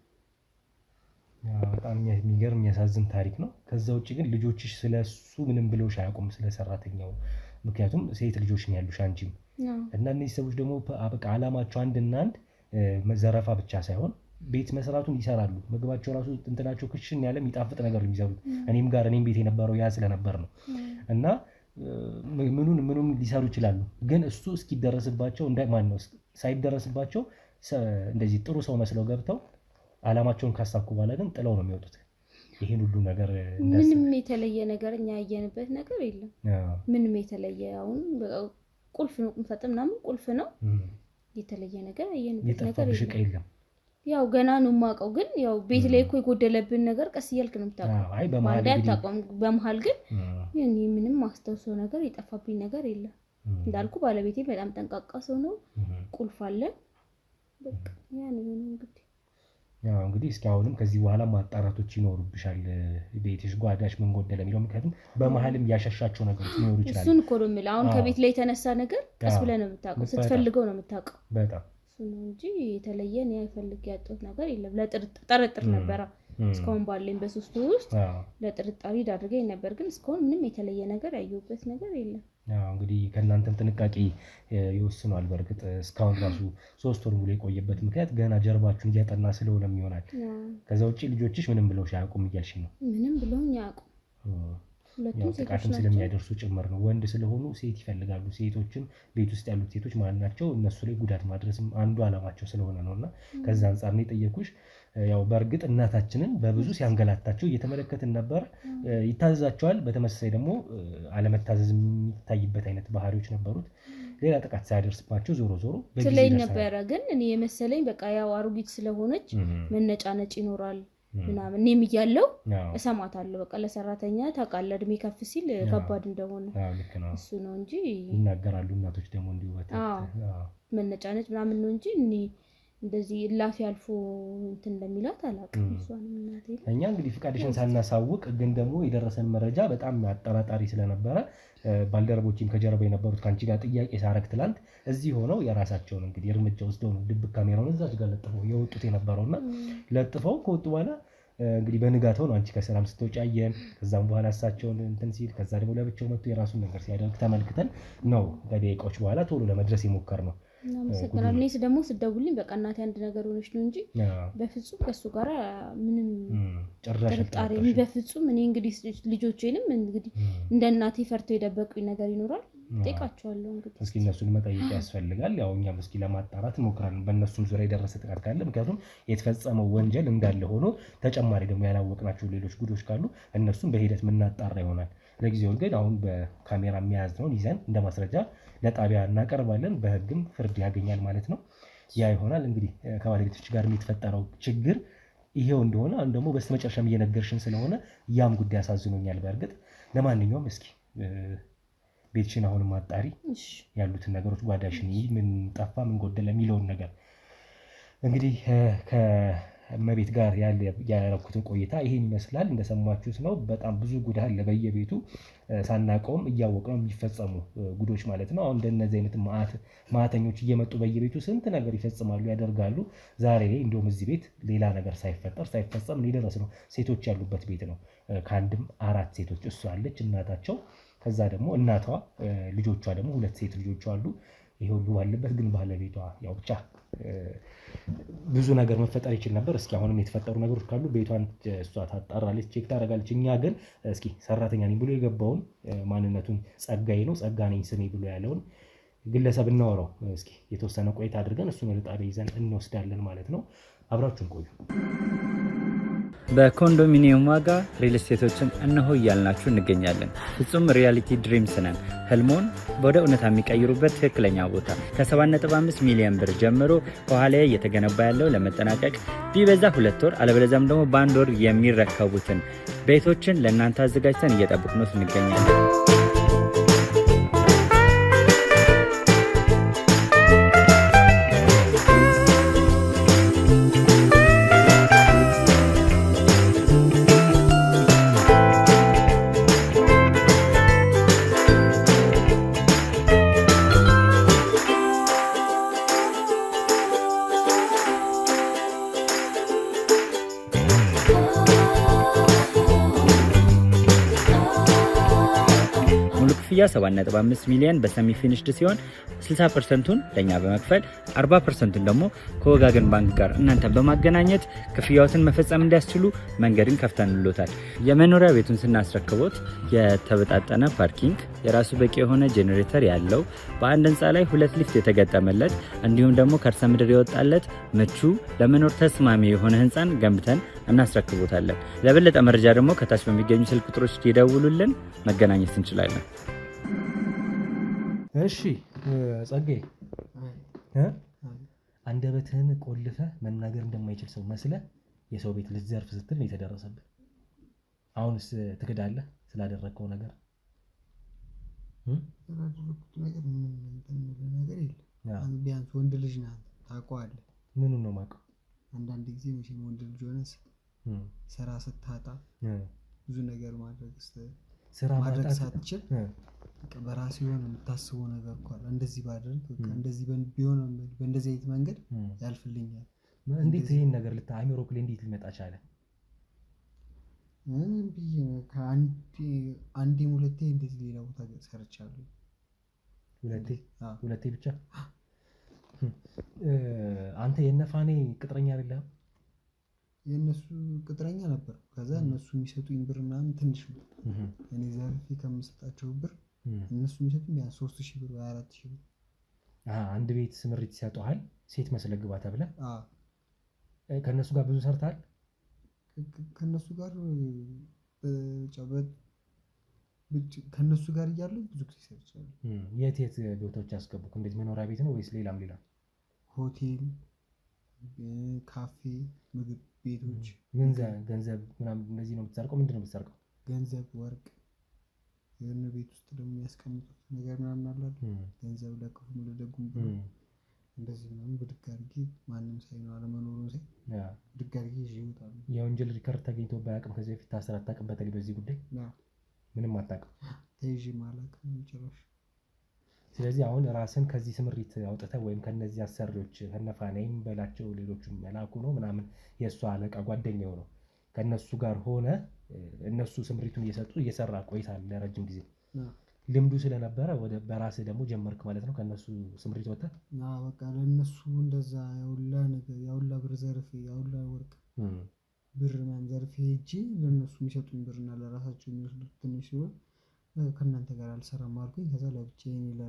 በጣም የሚገርም የሚያሳዝን ታሪክ ነው። ከዛ ውጭ ግን ልጆችሽ ስለሱ ምንም ብለውሽ አያውቁም ስለ ሰራተኛው? ምክንያቱም ሴት ልጆች ነው ያሉሽ አንቺም እና እነዚህ ሰዎች ደግሞ በቃ አላማቸው አንድና አንድ ዘረፋ ብቻ ሳይሆን ቤት መስራቱን ይሰራሉ። ምግባቸው ራሱ እንትናቸው ክሽን ያለ የሚጣፍጥ ነገር የሚሰሩት እኔም ቤት የነበረው ያ ስለነበር ነው እና ምኑን ሊሰሩ ይችላሉ። ግን እሱ እስኪደረስባቸው ሳይደረስባቸው እንደዚህ ጥሩ ሰው መስለው ገብተው አላማቸውን ካሳኩ በኋላ ግን ጥለው ነው የሚወጡት። ይሄን ሁሉ ነገር ምንም የተለየ ነገር እኛ ያየንበት ነገር የለም። ምንም የተለየ አሁን ቁልፍ ነው ቁምሳጥን ምናምን ቁልፍ ነው። የተለየ ነገር ያየንበት ነገር የለም። ያው ገና ነው የማውቀው። ግን ያው ቤት ላይ እኮ የጎደለብን ነገር ቀስ እያልክ ነው የምታውቀው። አይ በመሀል ግን እኔ ምንም ማስተውሰው ነገር የጠፋብኝ ነገር የለም። እንዳልኩ ባለቤቴ በጣም ጠንቃቃ ሰው ነው። ቁልፍ አለ በቃ ያ ነው እንግዲህ ያው እንግዲህ እስኪ አሁንም ከዚህ በኋላ ማጣራቶች ይኖሩብሻል። ቤትሽ ጓዳሽ ምን ጎደለ የሚለው ምክንያቱም በመሀልም ያሻሻቸው ነገሮች ሊኖሩ ይችላል። እሱን እኮ ነው የምልህ። አሁን ከቤት ላይ የተነሳ ነገር ቀስ ብለህ ነው የምታውቀው፣ ስትፈልገው ነው የምታውቀው። በጣም እሱ ነው እንጂ የተለየ እኔ አይፈልግ ያጣሁት ነገር የለም። ለጥርጥር ነበር እስካሁን ባለኝ በሶስት ውስጥ ለጥርጣሪ ዳርገኝ ነበር። ግን እስካሁን ምንም የተለየ ነገር ያየሁበት ነገር የለም። እንግዲህ ከእናንተም ጥንቃቄ ይወስኗል። በእርግጥ እስካሁን ራሱ 3 ወር ሙሉ የቆየበት ምክንያት ገና ጀርባችሁን እያጠና ስለሆነ ይሆናል። ከዛ ውጭ ልጆችሽ ምንም ብለውሽ አያውቁም እያልሽ ነው? ምንም ብለውኝ አያውቁም። ያው ጥቃትም ስለሚያደርሱ ጭምር ነው። ወንድ ስለሆኑ ሴት ይፈልጋሉ። ሴቶችን ቤት ውስጥ ያሉት ሴቶች ማናቸው እነሱ ላይ ጉዳት ማድረስም አንዱ አላማቸው ስለሆነ ነውና ከዛ አንፃር ነው የጠየኩሽ። ያው በእርግጥ እናታችንን በብዙ ሲያንገላታቸው እየተመለከትን ነበር። ይታዘዛቸዋል፣ በተመሳሳይ ደግሞ አለመታዘዝ የሚታይበት አይነት ባህሪዎች ነበሩት። ሌላ ጥቃት ሳያደርስባቸው ዞሮ ዞሮ ስለኝ ነበረ። ግን እኔ የመሰለኝ በቃ ያው አሮጊት ስለሆነች መነጫነጭ ይኖራል ምናምን እኔም እያለሁ እሰማታለሁ። በቃ ለሰራተኛ ታውቃለህ እድሜ ከፍ ሲል ከባድ እንደሆነ እሱ ነው እንጂ ይናገራሉ እናቶች ደግሞ እንዲወጣ መነጫነጭ ምናምን ነው እንጂ እኔ እንደዚህ ላፊ አልፎ እንትን እንደሚላት አላውቅም። እሷንም እናቴ እኛ እንግዲህ ፍቃድሽን ሳናሳውቅ ግን ደግሞ የደረሰን መረጃ በጣም አጠራጣሪ ስለነበረ ባልደረቦችም ከጀርባ የነበሩት ካንቺ ጋር ጥያቄ ሳረግ ትላንት እዚህ ሆነው የራሳቸውን እንግዲህ እርምጃ ወስደው ነው ድብቅ ካሜራውን እዛች ጋር ለጥፈው የወጡት የነበረውና ለጥፈው ከወጡ በኋላ እንግዲህ በንጋታው ነው አንቺ ከሰላም ስትወጪ አየን። ከዛም በኋላ እሳቸውን እንትን ሲል ከዛ ደግሞ ለብቻው መጥቶ የራሱን ነገር ሲያደርግ ተመልክተን ነው ከደቂቃዎች በኋላ ቶሎ ለመድረስ የሞከር ነው። እኔ ደግሞ ስደውልኝ በቃ እናቴ አንድ ነገር ሆነች ነው እንጂ በፍጹም ከሱ ጋር ምንም ጥርጣሬ በፍጹም እኔ እንግዲህ ልጆቼንም እንግዲህ እንደ እናቴ ፈርተው የደበቁኝ ነገር ይኖራል ጠይቃቸዋለሁ። እንግዲህ እስኪ እነሱን መጠየቅ ያስፈልጋል። ያው እኛም እስኪ ለማጣራት እንሞክራለን በእነሱም ዙሪያ የደረሰ ጥቃት ካለ፣ ምክንያቱም የተፈጸመው ወንጀል እንዳለ ሆኖ ተጨማሪ ደግሞ ያላወቅናቸው ሌሎች ጉዶች ካሉ እነሱም በሂደት የምናጣራ ይሆናል። ለጊዜው ግን አሁን በካሜራ የሚያዝነውን ይዘን እንደ ማስረጃ ለጣቢያ እናቀርባለን። በህግም ፍርድ ያገኛል ማለት ነው። ያ ይሆናል እንግዲህ ከባለቤቶች ጋር የተፈጠረው ችግር ይሄው እንደሆነ አሁን ደግሞ በስተመጨረሻም እየነገርሽን ስለሆነ ያም ጉዳይ አሳዝኖኛል። በእርግጥ ለማንኛውም እስኪ ቤትሽን አሁንም አጣሪ፣ ያሉትን ነገሮች ጓዳሽን ምን ጠፋ ምን ጎደለ የሚለውን ነገር እንግዲህ ከመቤት ጋር ያረኩትን ቆይታ ይሄን ይመስላል። እንደሰማችሁት ነው። በጣም ብዙ ጉድ አለ በየቤቱ ሳናቀውም እያወቅነው የሚፈጸሙ ጉዶች ማለት ነው። አሁን እንደነዚህ አይነት ማዕተኞች እየመጡ በየቤቱ ስንት ነገር ይፈጽማሉ ያደርጋሉ። ዛሬ ላይ እንደውም እዚህ ቤት ሌላ ነገር ሳይፈጸም ሊደረስ ነው። ሴቶች ያሉበት ቤት ነው። ከአንድም 4 ሴቶች እሷ አለች እናታቸው፣ ከዛ ደግሞ እናቷ፣ ልጆቿ ደግሞ 2 ሴት ልጆቿ አሉ። ይሄ ሁሉ ባለበት ግን ባለቤቷ ያው ብቻ ብዙ ነገር መፈጠር ይችል ነበር። እስኪ አሁንም የተፈጠሩ ነገሮች ካሉ ቤቷን እሷ ታጣራለች፣ ቼክ ታደርጋለች። እኛ ግን እስኪ ሰራተኛ ነኝ ብሎ የገባውን ማንነቱን ጸጋዬ ነው ጸጋ ነኝ ስሜ ብሎ ያለውን ግለሰብ እናወራው እስኪ የተወሰነ ቆይታ አድርገን እሱን ወደ ጣቢያ ይዘን እንወስዳለን ማለት ነው። አብራችሁን ቆዩ። በኮንዶሚኒየም ዋጋ ሪል ስቴቶችን እነሆ እያልናችሁ እንገኛለን። ፍጹም ሪያሊቲ ድሪምስ ነን። ህልሞን ወደ እውነታ የሚቀይሩበት ትክክለኛ ቦታ ከ7.5 ሚሊዮን ብር ጀምሮ በኋላ እየተገነባ ያለው ለመጠናቀቅ ቢበዛ 2 ወር አለበለዚያም ደግሞ በ1 ወር የሚረከቡትን ቤቶችን ለእናንተ አዘጋጅተን እየጠበቅን እንገኛለን። ክፍያ 7.5 ሚሊዮን በሰሚ ፊኒሽድ ሲሆን 60%ቱን ለኛ በመክፈል 40%ቱን ደግሞ ከወጋገን ባንክ ጋር እናንተን በማገናኘት ክፍያዎትን መፈጸም እንዲያስችሉ መንገድን ከፍተንሎታል። የመኖሪያ ቤቱን ስናስረክቦት የተበጣጠነ ፓርኪንግ፣ የራሱ በቂ የሆነ ጄኔሬተር ያለው በአንድ ህንፃ ላይ 2 ሊፍት የተገጠመለት እንዲሁም ደግሞ ከርሰ ምድር የወጣለት ምቹ ለመኖር ተስማሚ የሆነ ህንፃን ገንብተን እናስረክቦታለን። ለበለጠ መረጃ ደግሞ ከታች በሚገኙ ስልክ ቁጥሮች ይደውሉልን፣ መገናኘት እንችላለን። እሺ ጸጋዬ፣ አንደበትህን ቆልፈህ መናገር እንደማይችል ሰው መስለህ የሰው ቤት ልትዘርፍ ስትል ነው የተደረሰብህ። አሁንስ ትክዳለህ ስላደረግከው ነገር? ስላደረግኩት ነገር ምንም እንትን ነገር የለም። ቢያንስ ወንድ ልጅ ነህ ታውቀዋለህ። ምኑን ነው የማውቀው? አንዳንድ ጊዜ መቼም ወንድ ልጅ ሆነህ ስራ ስታጣ ብዙ ነገር ማድረግ ሳትችል በራሱ የሆነ የምታስበው ነገር እኮ አለ። እንደዚህ ባደርግ እንደዚህ ቢሆን በእንደዚህ አይነት መንገድ ያልፍልኛል። እንዴት ይሄን ነገር አእምሮህ ላይ እንዴት ሊመጣ ቻለ? ምን ብዬ ነው አንዴም ሁለቴ እንደዚህ ሌላ ቦታ ሰርቻለሁ። ሁለቴ ብቻ? አንተ የነፋኔ ቅጥረኛ አይደለህም? የእነሱ ቅጥረኛ ነበር። ከዛ እነሱ የሚሰጡኝ ብር ምናምን ትንሽ ነው። እኔ ዘርፌ ከምሰጣቸው ብር እነሱ የሚሰጡኝ ቢያንስ 3000 ብር ወይ 4000 ብር። አንድ ቤት ስምሪት ሲያጠዋል ሴት መስለህ ግባ ተብለህ ከእነሱ ጋር ብዙ ሰርተሃል? ከእነሱ ጋር ከእነሱ ጋር እያለሁ ብዙ ጊዜ ሰርቻለሁ። የት የት ቦታዎች ያስገቡክ? እንዴት መኖሪያ ቤት ነው ወይስ ሌላም ሌላ? ሆቴል፣ ካፌ፣ ምግብ ቤቶች። ገንዘብ ምናምን እንደዚህ ነው የምትሰርቀው? ምንድን ነው የምትሰርቀው? ገንዘብ፣ ወርቅ፣ የሆነ ቤት ውስጥ ደግሞ የሚያስቀምጡት ነገር ምናምን አለ። ገንዘብ ለክፉም ለደጉም ብሎ እንደዚህ ምናምን ብድግ አድርጌ ማንም ሳይኖር አለመኖሩን ሳይ ብድግ አድርጌ ይዤ እወጣለሁ። የወንጀል ሪከርድ ተገኝቶ ባያውቅም ከዚህ በፊት ታስረህ አታውቅም? በተለይ በዚህ ጉዳይ ምንም አታውቅም? ተይዤም አላውቅም ጭራሽ። ስለዚህ አሁን ራስን ከዚህ ስምሪት አውጥተህ ወይም ከነዚህ አሰሪዎች ከነፋናይም በላቸው ሌሎችም መላኩ ነው ምናምን የእሱ አለቃ ጓደኛው ነው ከእነሱ ጋር ሆነ እነሱ ስምሪቱን እየሰጡ እየሰራ ቆይታል ለረጅም ጊዜ። ልምዱ ስለነበረ ወደ በራስህ ደግሞ ጀመርክ ማለት ነው ከእነሱ ስምሪት ወጥተህ? በቃ ለእነሱ እንደዛ ያውላ ነገር ያውላ ብር ዘርፌ ያውላ ወርቅ ብር ምናምን ዘርፌ ሄጄ ለእነሱ የሚሰጡኝ ብርና ለራሳቸው የሚወስዱት ትንሽ ሲሆን ከእናንተ ጋር አልሰራም አልኩኝ። ከዛ ለብቻዬ እኔ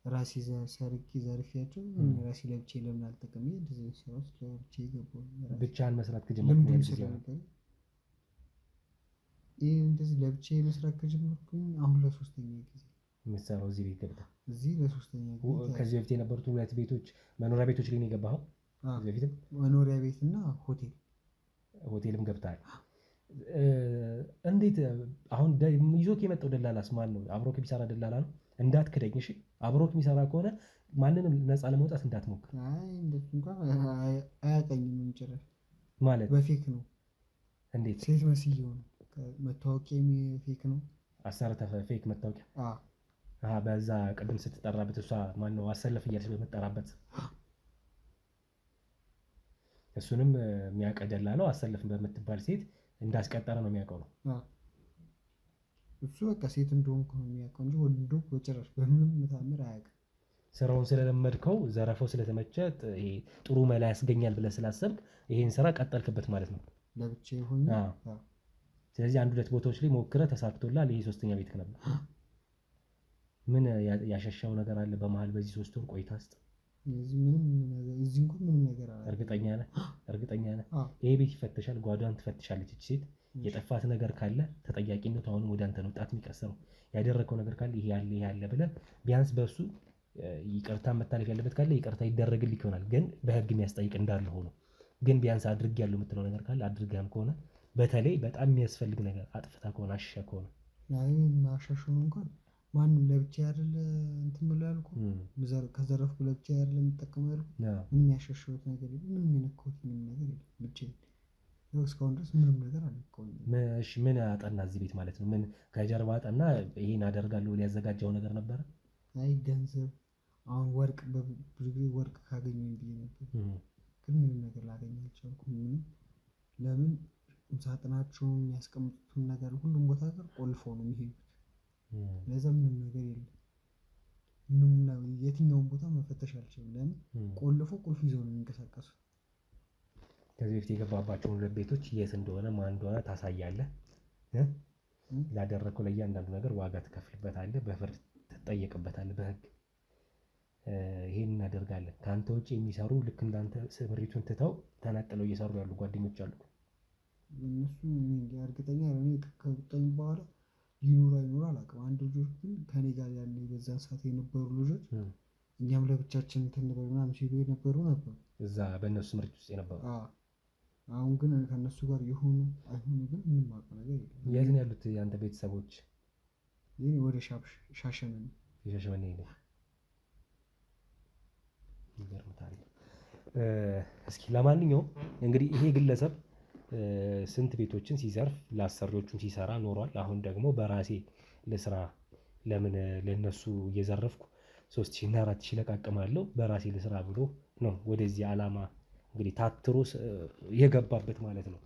ራሴ ሰርቄ ዘርፌያቸው ራሴ ለብቻዬ ለምን አልጠቀም እንደዚህ ስራ ውስጥ ለብቻዬ ገባሁ። ብቻህን መስራት ከጀመርክ ይህ እንደዚህ ለብቻዬ መስራት ከጀመርኩኝ አሁን ለሶስተኛ ጊዜ የምትሰራው እዚህ ቤት ገብተህ? እዚህ ለሶስተኛ ጊዜ። ከዚህ በፊት የነበሩት ሁለት ቤቶች መኖሪያ ቤቶች ላይ ነው የገባኸው? ከዚህ በፊትም መኖሪያ ቤትና ሆቴልም ገብተሃል። እንዴት አሁን ይዞክ የመጣው ደላላስ ማን ነው? አብሮክ የሚሰራ ደላላ ነው? እንዳትክደኝ እሺ። አብሮክ የሚሰራ ከሆነ ማንንም ነፃ ለመውጣት እንዳትሞክር። እንደሱ እንኳን አያውቀኝም ጭራሽ። ማለት በፌክ ነው። እንዴት? ሴት መስዬው ነው። መታወቂያም ፌክ ነው። አሰርተህ ፌክ መታወቂያ? በዛ ቅድም ስትጠራበት እሷ ማነው አሰለፍ እያለች በመጠራበት እሱንም የሚያውቅ ደላላው አሰለፍ በምትባል ሴት እንዳስቀጠረ ነው የሚያውቀው ነው እሱ። በቃ ሴት እንደሆንኩ ነው የሚያውቀው እንጂ ወንዱ በጭራሽ በምንም ታምር አያውቅም። ስራውን ስለለመድከው ዘረፈው ስለተመቸ ጥሩ መላ ያስገኛል ብለህ ስላሰብክ ይሄን ስራ ቀጠልክበት ማለት ነው ለብቻዬ ሆኜ። ስለዚህ አንድ ሁለት ቦታዎች ላይ ሞክረህ ተሳክቶላል። ይሄ ሶስተኛ ቤትክ ነበር። ምን ያሸሻው ነገር አለ በመሀል በዚህ 3 ወር ቆይታ ውስጥ? እዚህ እንኳን ምንም ነገር አለ። እርግጠኛ ነህ? ይሄ ቤት ይፈተሻል፣ ጓዷን ትፈትሻለች እቺ ሴት። የጠፋት ነገር ካለ ተጠያቂነቱ አሁንም ወደ አንተ ነው ጣት የሚቀሰረው። ያደረከው ነገር ካለ ይሄ ያለ ብለህ ቢያንስ በሱ ይቅርታ መታለፍ ያለበት ካለ ይቅርታ ይደረግልህ ይሆናል። ግን በህግ የሚያስጠይቅ እንዳለ ሆኖ ግን ቢያንስ አድርጌያለሁ የምትለው ነገር ካለ አድርገህም ከሆነ በተለይ በጣም የሚያስፈልግ ነገር አጥፍታ ከሆነ አሸ ከሆነ ማሻሻሉ እንኳን ማንም ለብቻ አይደለ እንትን ብለው ያልኩህ ከዘረፍኩ ለብቻ አይደለ የምጠቀመው ያልኩህ። ምንም ያሻሻሁት ነገር የለም። ምንም የነካሁት ምንም ነገር የለም። ብቻዬን እስካሁን ድረስ ምንም ነገር አልነካሁኝም። እሺ ምን አጠና እዚህ ቤት ማለት ነው? ምን ከጀርባ አጠና? ይሄን አደርጋለሁ ሊያዘጋጀው ነገር ነበረ? አይ ገንዘብ፣ አሁን ወርቅ፣ ብዙ ጊዜ ወርቅ ካገኘኝ ብዬ ነበር፣ ግን ምንም ነገር ላገኝ አልቻልኩም። ምንም ለምን ሳጥናቸውን የሚያስቀምጡትን ነገር ሁሉም ቦታ ጋር ቆልፈው ነው የሚሄዱት። ለዛ ምንም ነገር የለም። የትኛውን ቦታ መፈተሽ አልችልም። ለምን ቆልፈው ቁልፍ ይዘው ነው የሚንቀሳቀሱት። ከዚህ በፊት የገባባቸውን ሁለት ቤቶች የት እንደሆነ ማን እንደሆነ ታሳያለህ። ላደረግከው ለእያንዳንዱ ነገር ዋጋ ትከፍልበታለህ፣ በፍርድ ትጠየቅበታለህ በህግ። ይሄን እናደርጋለን። ከአንተ ውጭ የሚሰሩ ልክ እንዳንተ ስምሪቱን ትተው ተነጥለው እየሰሩ ያሉ ጓደኞች አሉ። እነሱ እርግጠኛ እኔ ከወጣኝ በኋላ ይኑር አይኑር አላውቅም። አንድ ልጆች ግን ከኔ ጋር ያለ በዛን ሰዓት የነበሩ ልጆች እኛም ለብቻችን እንትን ነበር ምናምን ሲሉ ነበሩ እዛ በእነሱ ስምሪት ውስጥ የነበሩ። አሁን ግን ከእነሱ ጋር የሆኑ አይሆኑ ግን ምንም አውቀው ነገር የለም። የት ነው ያሉት የአንተ ቤተሰቦች? ይህ ወደ ሻሸመኔ። የሻሸመኔ ነው። ይገርምታል። እስኪ ለማንኛውም እንግዲህ ይሄ ግለሰብ ስንት ቤቶችን ሲዘርፍ ለአሰሪዎቹም ሲሰራ ኖሯል። አሁን ደግሞ በራሴ ለስራ ለምን ለነሱ እየዘረፍኩ 3000 እና 4000 ለቃቀማለሁ በራሴ ለስራ ብሎ ነው ወደዚህ ዓላማ እንግዲህ ታትሮ የገባበት ማለት ነው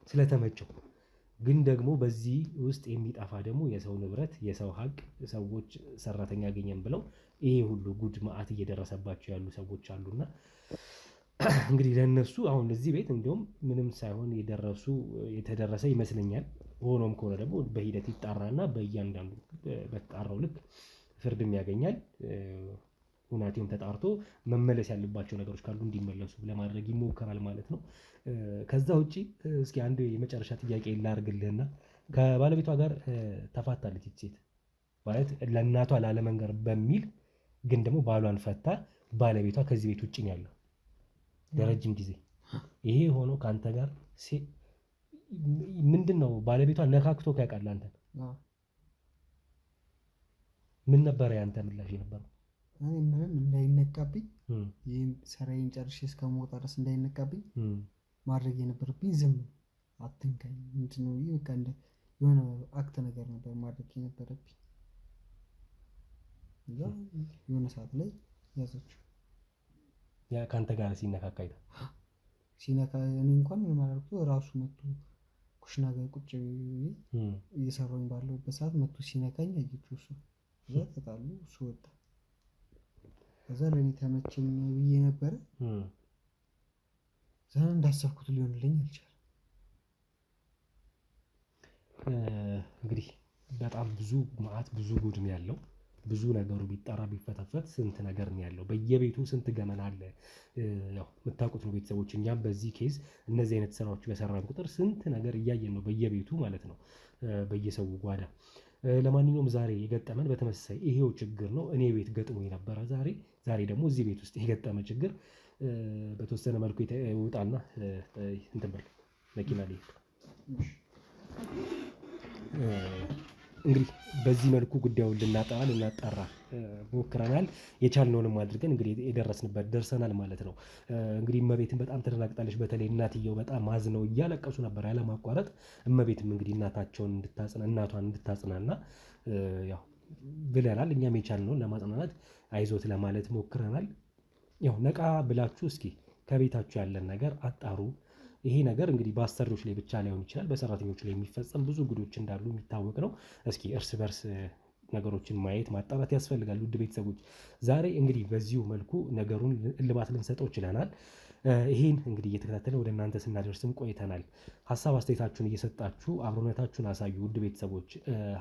ስለተመቸው። ግን ደግሞ በዚህ ውስጥ የሚጠፋ ደግሞ የሰው ንብረት፣ የሰው ሀቅ፣ ሰዎች ሰራተኛ ያገኘን ብለው ይሄ ሁሉ ጉድ መዓት እየደረሰባቸው ያሉ ሰዎች አሉና እንግዲህ ለነሱ አሁን እዚህ ቤት እንዲሁም ምንም ሳይሆን የተደረሰ ይመስለኛል። ሆኖም ከሆነ ደግሞ በሂደት ይጣራና በእያንዳንዱ በተጣራው ልክ ፍርድም ያገኛል። ሁናቴውም ተጣርቶ መመለስ ያለባቸው ነገሮች ካሉ እንዲመለሱ ለማድረግ ይሞከራል ማለት ነው። ከዛ ውጪ እስኪ አንድ የመጨረሻ ጥያቄ ላድርግልህና ከባለቤቷ ጋር ተፋታለች ሴት ማለት ለእናቷ ላለመንገር በሚል ግን ደግሞ ባሏን ፈታ ባለቤቷ ከዚህ ቤት ውጭ ነው ያለው ለረጅም ጊዜ። ይሄ ሆኖ ከአንተ ጋር ምንድን ነው ባለቤቷ ነካክቶ ያውቃል አንተን? ምን ነበረ ያንተ ምላሽ የነበረው? እኔ ምንም እንዳይነቃብኝ ይህን ስራዬን ጨርሼ እስከምወጣ ድረስ እንዳይነቃብኝ ማድረግ የነበረብኝ ዝም አትንካኝ ምንድን ነው በቃ እንደ የሆነ አክት ነገር ነበር ማድረግ የነበረብኝ። እዛ የሆነ ሰዓት ላይ ያዘችው ከአንተ ጋር ሲነካካ አይታ ሲነካ እኔ እንኳን ምን ማድረግ ራሱ መጥቶ ኩሽና ጋር ቁጭ እየሰራሁኝ ባለሁበት ሰዓት መጥቶ ሲነካኝ አየችው። እሱ እዛ ተጣሉ፣ እሱ ወጣ። ከዛ ለእኔ ተመቸኝ ብዬ ነበረ። እዛ እንዳሰብኩት ሊሆንልኝ አልቻለም። እንግዲህ በጣም ብዙ መዓት ብዙ ጉድ ነው ያለው። ብዙ ነገሩ ቢጠራ ቢፈተፈት ስንት ነገር ነው ያለው። በየቤቱ ስንት ገመና አለ። ያው የምታውቁት ነው ቤተሰቦች። እኛም በዚህ ኬዝ እነዚህ አይነት ስራዎች በሰራን ቁጥር ስንት ነገር እያየን ነው በየቤቱ ማለት ነው፣ በየሰው ጓዳ። ለማንኛውም ዛሬ የገጠመን በተመሳሳይ ይሄው ችግር ነው። እኔ ቤት ገጥሞ የነበረ ዛሬ ደግሞ እዚህ ቤት ውስጥ የገጠመ ችግር በተወሰነ መልኩ ይወጣና እንትን በል መኪና ላይ እንግዲህ በዚህ መልኩ ጉዳዩን ልናጣራ ሞክረናል። የቻልነውንም አድርገን እንግዲህ የደረስንበት ደርሰናል ማለት ነው። እንግዲህ እመቤትን በጣም ተደናግጣለች። በተለይ እናትየው በጣም አዝነው እያለቀሱ ነበር ያለማቋረጥ። እመቤትም እንግዲህ እናቷን እንድታጽናና ያው ብለናል። እኛም የቻልነውን ለማጽናናት አይዞት ለማለት ሞክረናል። ያው ነቃ ብላችሁ እስኪ ከቤታችሁ ያለን ነገር አጣሩ። ይሄ ነገር እንግዲህ በአሰሪዎች ላይ ብቻ ላይሆን ይችላል፣ በሰራተኞች ላይ የሚፈጸም ብዙ ጉዶች እንዳሉ የሚታወቅ ነው። እስኪ እርስ በርስ ነገሮችን ማየት ማጣራት ያስፈልጋል። ውድ ቤተሰቦች ዛሬ እንግዲህ በዚሁ መልኩ ነገሩን እልባት ልንሰጠው ችለናል። ይሄን እንግዲህ እየተከታተለ ወደ እናንተ ስናደርስም ቆይተናል። ሀሳብ አስተያየታችሁን እየሰጣችሁ አብሮነታችሁን አሳዩ። ውድ ቤተሰቦች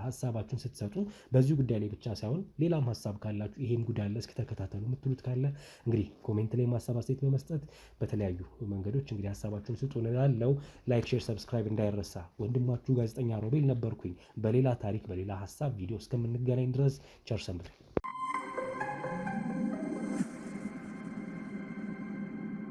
ሀሳባችሁን ስትሰጡ በዚሁ ጉዳይ ላይ ብቻ ሳይሆን ሌላም ሀሳብ ካላችሁ ይሄን ጉዳይ አለ እስኪ ተከታተሉ የምትሉት ካለ እንግዲህ ኮሜንት ላይ ሀሳብ አስተያየት በመስጠት በተለያዩ መንገዶች እንግዲህ ሀሳባችሁን ስጡ እንላለው። ላይክ፣ ሼር፣ ሰብስክራይብ እንዳይረሳ። ወንድማችሁ ጋዜጠኛ ሮቤል ነበርኩኝ። በሌላ ታሪክ በሌላ ሀሳብ ቪዲዮ እስከምንገናኝ ድረስ ቸር ሰንብቱ።